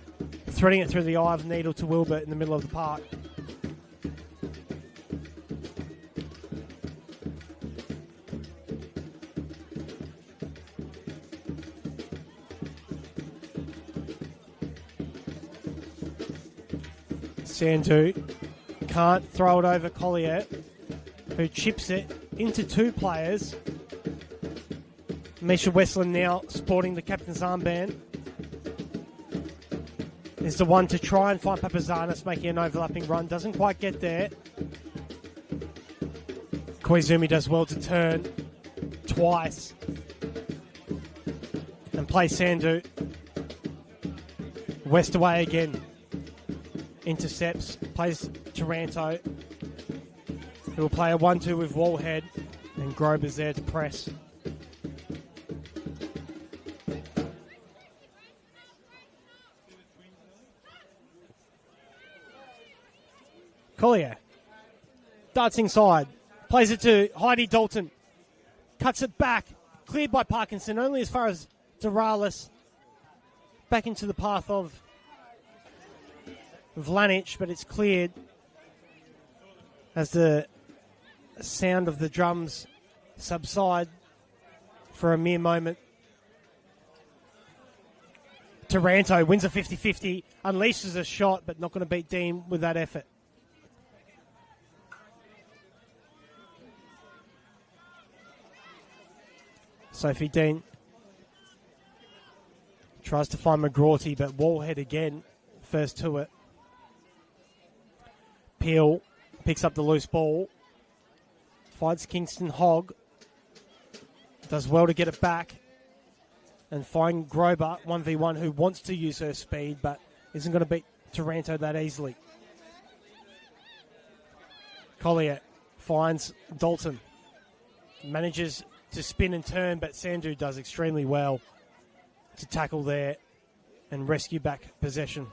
threading it through the eye of the needle to Wilbert in the middle of the park. Sandu can't throw it over Collier, who chips it into 2 players. Misha Westland now sporting the captain's armband is the one to try and find Papazanis, making an overlapping run. Doesn't quite get there. Koizumi does well to turn twice and play Sandu. West away again. Intercepts, plays Taranto, who will play a 1-2 with Wallhead, and Grober's there to press. Collier darts inside, plays it to Heidi Dalton, cuts it back, cleared by Parkinson, only as far as Doralis, back into the path of Vlanic, but it's cleared as the sound of the drums subside for a mere moment. Taranto wins a 50-50, unleashes a shot, but not going to beat Dean with that effort. Sophie Dean tries to find McGrawty, but Wallhead again, first to it. Peel picks up the loose ball, finds Kingston Hogg, Does well to get it back and find Grober, 1v1, who wants to use her speed but isn't going to beat Taranto that easily. Collier finds Dalton. Manages to spin and turn, but Sandu does extremely well to tackle there and rescue back possession.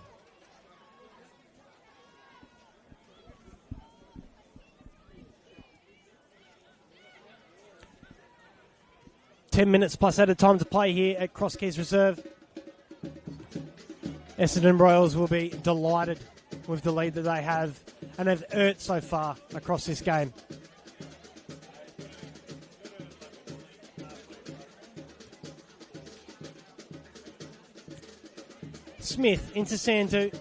Ten minutes plus added time to play here at Cross Keys Reserve. Essendon Royals will be delighted with the lead that they have and have earned so far across this game. Smith into Sandu,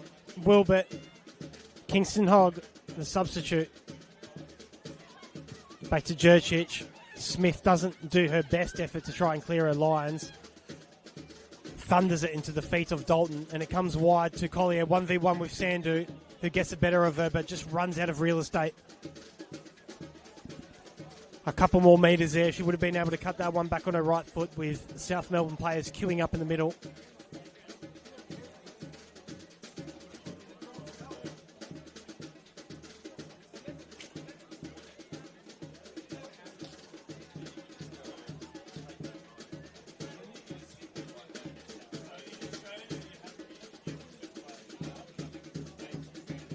Wilbert, Kingston Hogg, the substitute. Back to Jurcic. Smith doesn't do her best effort to try and clear her lines. Thunders it into the feet of Dalton, and it comes wide to Collier, 1v1 with Sandu, who gets the better of her, but just runs out of real estate. A couple more metres there. She would have been able to cut that one back on her right foot with South Melbourne players queuing up in the middle.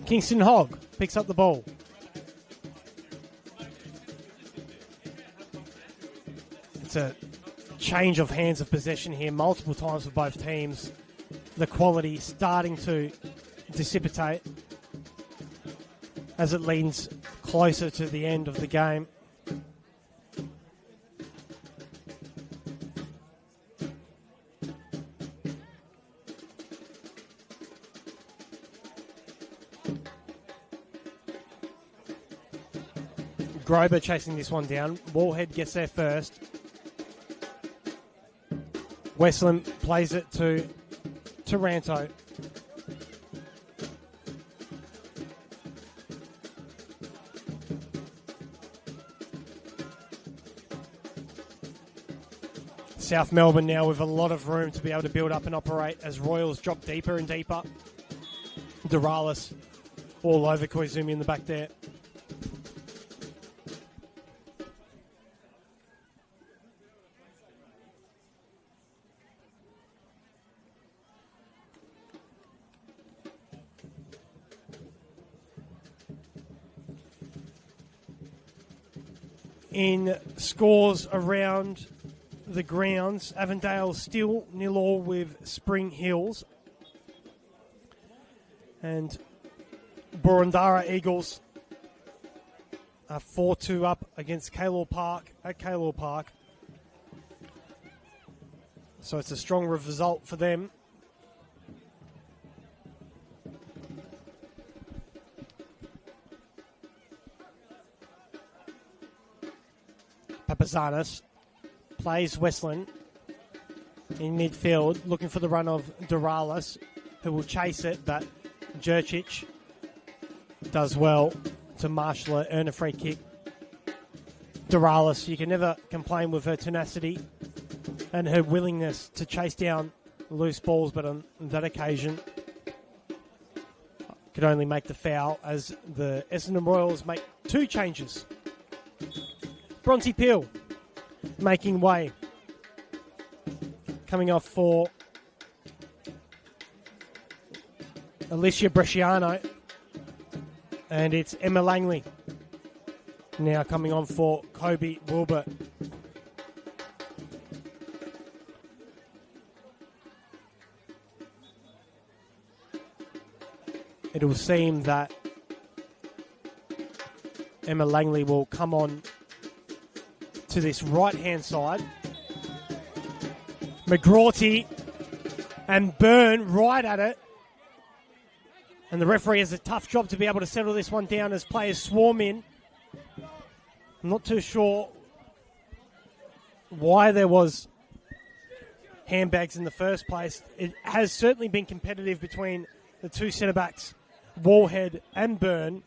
Kingston Hogg picks up the ball. It's a change of hands of possession here multiple times for both teams. The quality starting to dissipate as it leans closer to the end of the game. Grober chasing this one down. Wallhead gets there first. Westland plays it to Taranto. South Melbourne now with a lot of room to be able to build up and operate as Royals drop deeper and deeper. Doralis all over Koizumi in the back there. In scores around the grounds, Avondale still 0-0 with Spring Hills. And Boroondara Eagles are 4-2 up against Kaylor Park at Kaylor Park. So it's a strong result for them. Papazanis plays Westland in midfield, looking for the run of Doralis, who will chase it, but Jurcic does well to marshal it, earn a free kick. Doralis, you can never complain with her tenacity and her willingness to chase down loose balls, but on that occasion could only make the foul as the Essendon Royals make two changes. Bronte Peel making way. Coming off for Alicia Bresciano. And it's Emma Langley now coming on for Kobe Wilbert. It will seem that Emma Langley will come on to this right-hand side. McGrorty and Byrne right at it. And the referee has a tough job to be able to settle this one down as players swarm in. I'm not too sure why there was handbags in the first place. It has certainly been competitive between the two centre-backs, Wallhead and Byrne,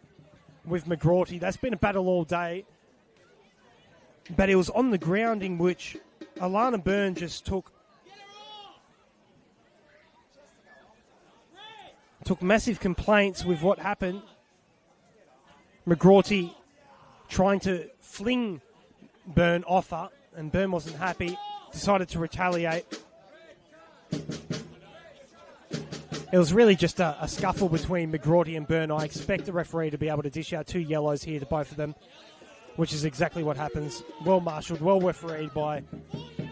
with McGrorty. That's been a battle all day. But it was on the ground in which Alana Byrne just took massive complaints with what happened. McGrorty trying to fling Byrne off her, and Byrne wasn't happy, decided to retaliate. It was really just a scuffle between McGrorty and Byrne. I expect the referee to be able to dish out 2 yellows here to both of them, which is exactly what happens. Well marshalled, well refereed by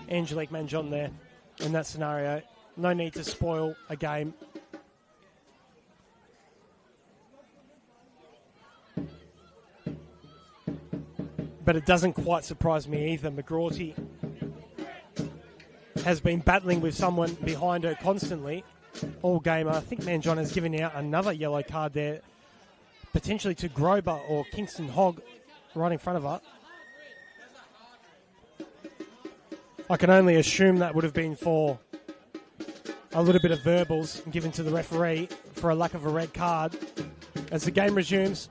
Angelique Manjon there in that scenario. No need to spoil a game. But it doesn't quite surprise me either. McGrorty has been battling with someone behind her constantly all game. I think Manjon has given out another yellow card there, potentially to Grober or Kingston Hogg right in front of her. I can only assume that would have been for a little bit of verbals given to the referee for a lack of a red card. As the game resumes,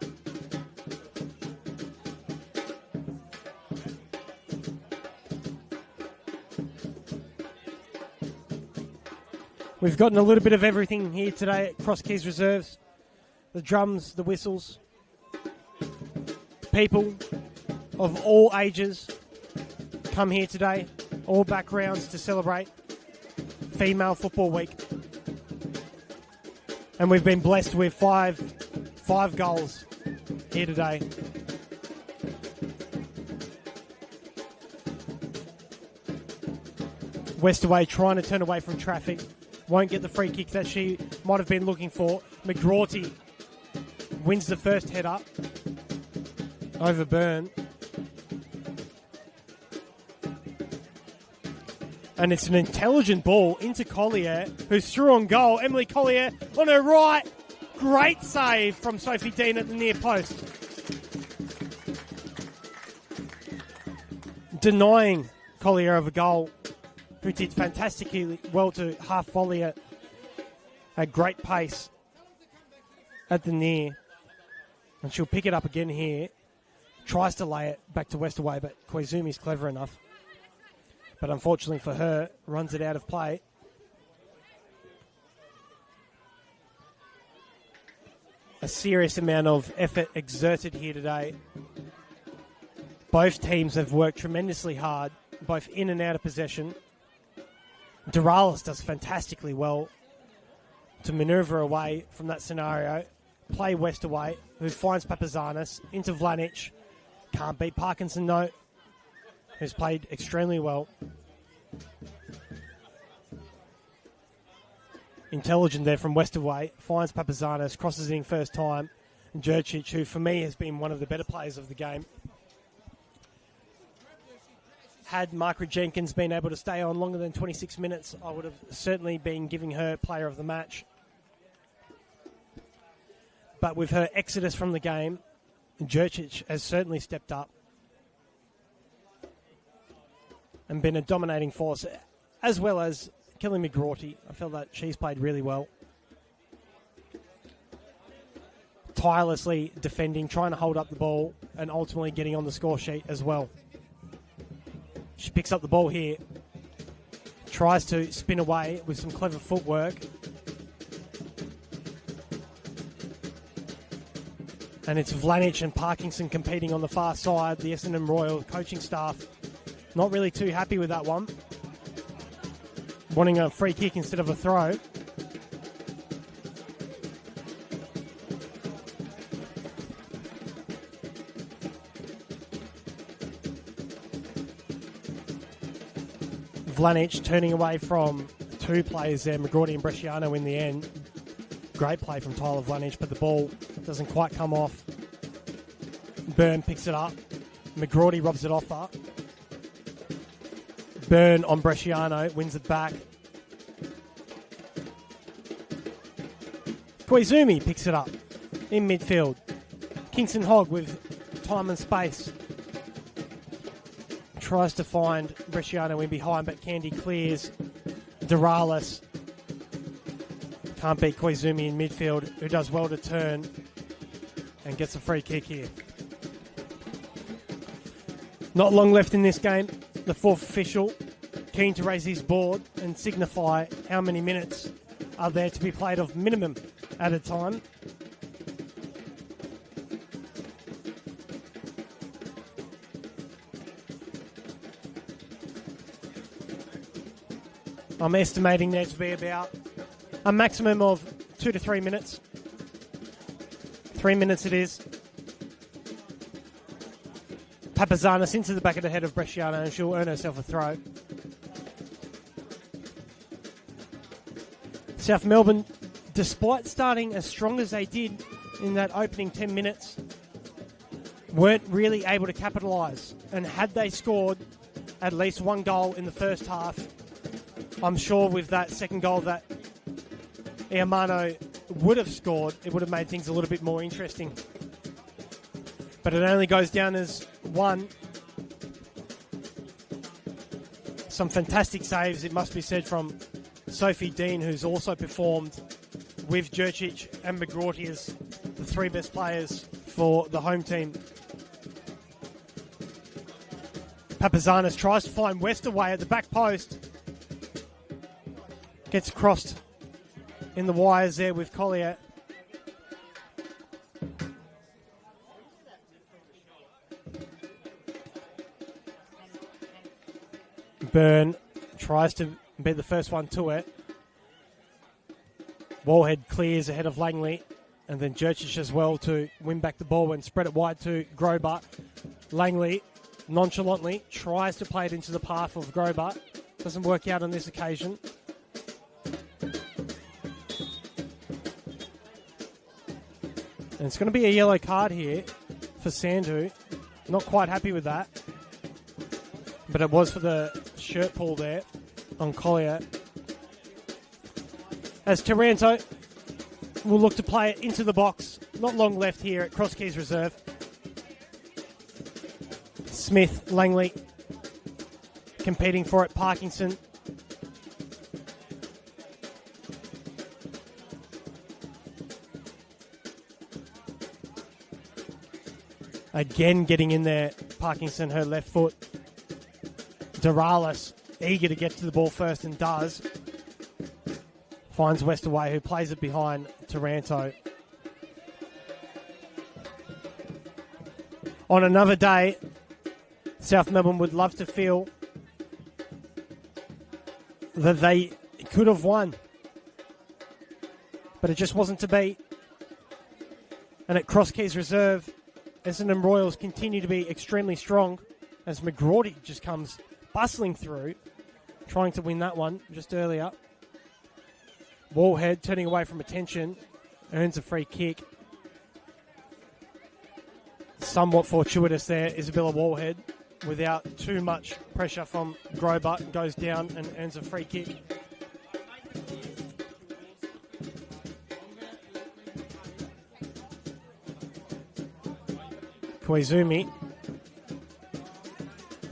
we've gotten a little bit of everything here today at Cross Keys Reserves. The drums, the whistles. People of all ages come here today, all backgrounds, to celebrate Female Football Week. And we've been blessed with five goals here today. Westaway trying to turn away from traffic. Won't get the free kick that she might have been looking for. McGrorty wins the first head up over Byrne. And it's an intelligent ball into Collier, who's through on goal. Emily Collier on her right. Great save from Sophie Dean at the near post. Denying Collier of a goal, who did fantastically well to half volley at great pace at the near. And she'll pick it up again here. Tries to lay it back to Westaway, but Koizumi's clever enough. But unfortunately for her, runs it out of play. A serious amount of effort exerted here today. Both teams have worked tremendously hard, both in and out of possession. Doralis does fantastically well to manoeuvre away from that scenario. Play Westaway, who finds Papazanis into Vlanic. Can't beat Parkinson, though, who's played extremely well. Intelligent there from Westaway. Finds Papazanis, crosses it in first time. And Jurcic, who for me has been one of the better players of the game. Had Margaret Jenkins been able to stay on longer than 26 minutes, I would have certainly been giving her player of the match. But with her exodus from the game, Jurcic has certainly stepped up and been a dominating force, as well as Kelly McGrorty. I feel that she's played really well. Tirelessly defending, trying to hold up the ball, and ultimately getting on the score sheet as well. She picks up the ball here, tries to spin away with some clever footwork. And it's Vlanic and Parkinson competing on the far side. The Essendon Royal coaching staff not really too happy with that one. Wanting a free kick instead of a throw. Vlanic turning away from two players there, McGrorty and Bresciano in the end. Great play from Tyler Vlanic, but the ball doesn't quite come off. Byrne picks it up. McGrorty robs it off her. Byrne on Bresciano, wins it back. Koizumi picks it up in midfield. Kingston Hogg with time and space. Tries to find Bresciano in behind, but Candy clears. Doralis can't beat Koizumi in midfield, who does well to turn and gets a free kick here. Not long left in this game. The fourth official keen to raise his board and signify how many minutes are there to be played of minimum at a time. I'm estimating there to be about a maximum of 2 to 3 minutes. 3 minutes it is. Papazanis into the back of the head of Bresciano, and she'll earn herself a throw. South Melbourne, despite starting as strong as they did in that opening 10 minutes, weren't really able to capitalise. And had they scored at least one goal in the first half, I'm sure with that second goal that Iamano would have scored, it would have made things a little bit more interesting. But it only goes down as one. Some fantastic saves, it must be said, from Sophie Dean, who's also performed with Jurcic and McGrorty as the three best players for the home team. Papazanis tries to find Westaway at the back post. Gets crossed in the wires there with Collier. Byrne tries to be the first one to it. Wallhead clears ahead of Langley, and then Jurcic as well to win back the ball and spread it wide to Grober. Langley nonchalantly tries to play it into the path of Grober. Doesn't work out on this occasion. And it's going to be a yellow card here for Sandhu. Not quite happy with that. But it was for the shirt pull there on Collier. As Taranto will look to play it into the box. Not long left here at Cross Keys Reserve. Smith, Langley competing for it. Parkinson. Again getting in there. Parkinson, her left foot. Doralis, eager to get to the ball first, and does. Finds Westaway, who plays it behind Taranto. On another day, South Melbourne would love to feel that they could have won. But it just wasn't to be. And at Cross Keys Reserve, Essendon Royals continue to be extremely strong as McGrorty just comes bustling through, trying to win that one just earlier. Wallhead turning away from attention, earns a free kick. Somewhat fortuitous there, Isabella Wallhead, without too much pressure from Grober, goes down and earns a free kick. Koizumi,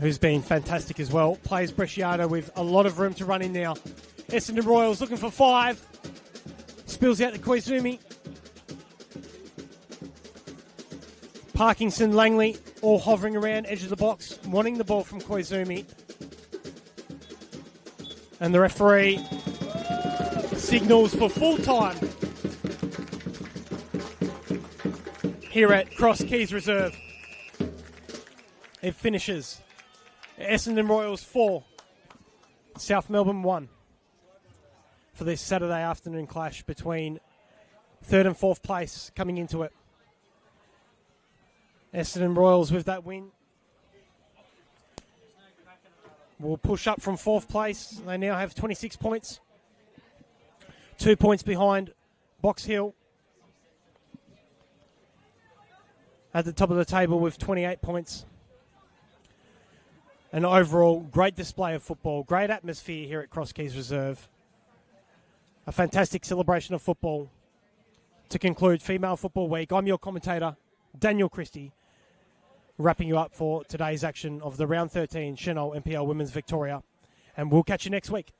who's been fantastic as well, plays Bresciano with a lot of room to run in now. Essendon Royals looking for 5. Spills out to Koizumi. Parkinson, Langley, all hovering around edge of the box, wanting the ball from Koizumi. And the referee signals for full time here at Cross Keys Reserve. It finishes Essendon Royals 4, South Melbourne 1 for this Saturday afternoon clash between 3rd and 4th place coming into it. Essendon Royals with that win will push up from 4th place. They now have 26 points. 2 points behind Box Hill at the top of the table with 28 points. An overall great display of football, great atmosphere here at Cross Keys Reserve. A fantastic celebration of football to conclude Female Football Week. I'm your commentator, Daniel Christie, wrapping you up for today's action of the Round 13 Senol NPL Women's Victoria. And we'll catch you next week.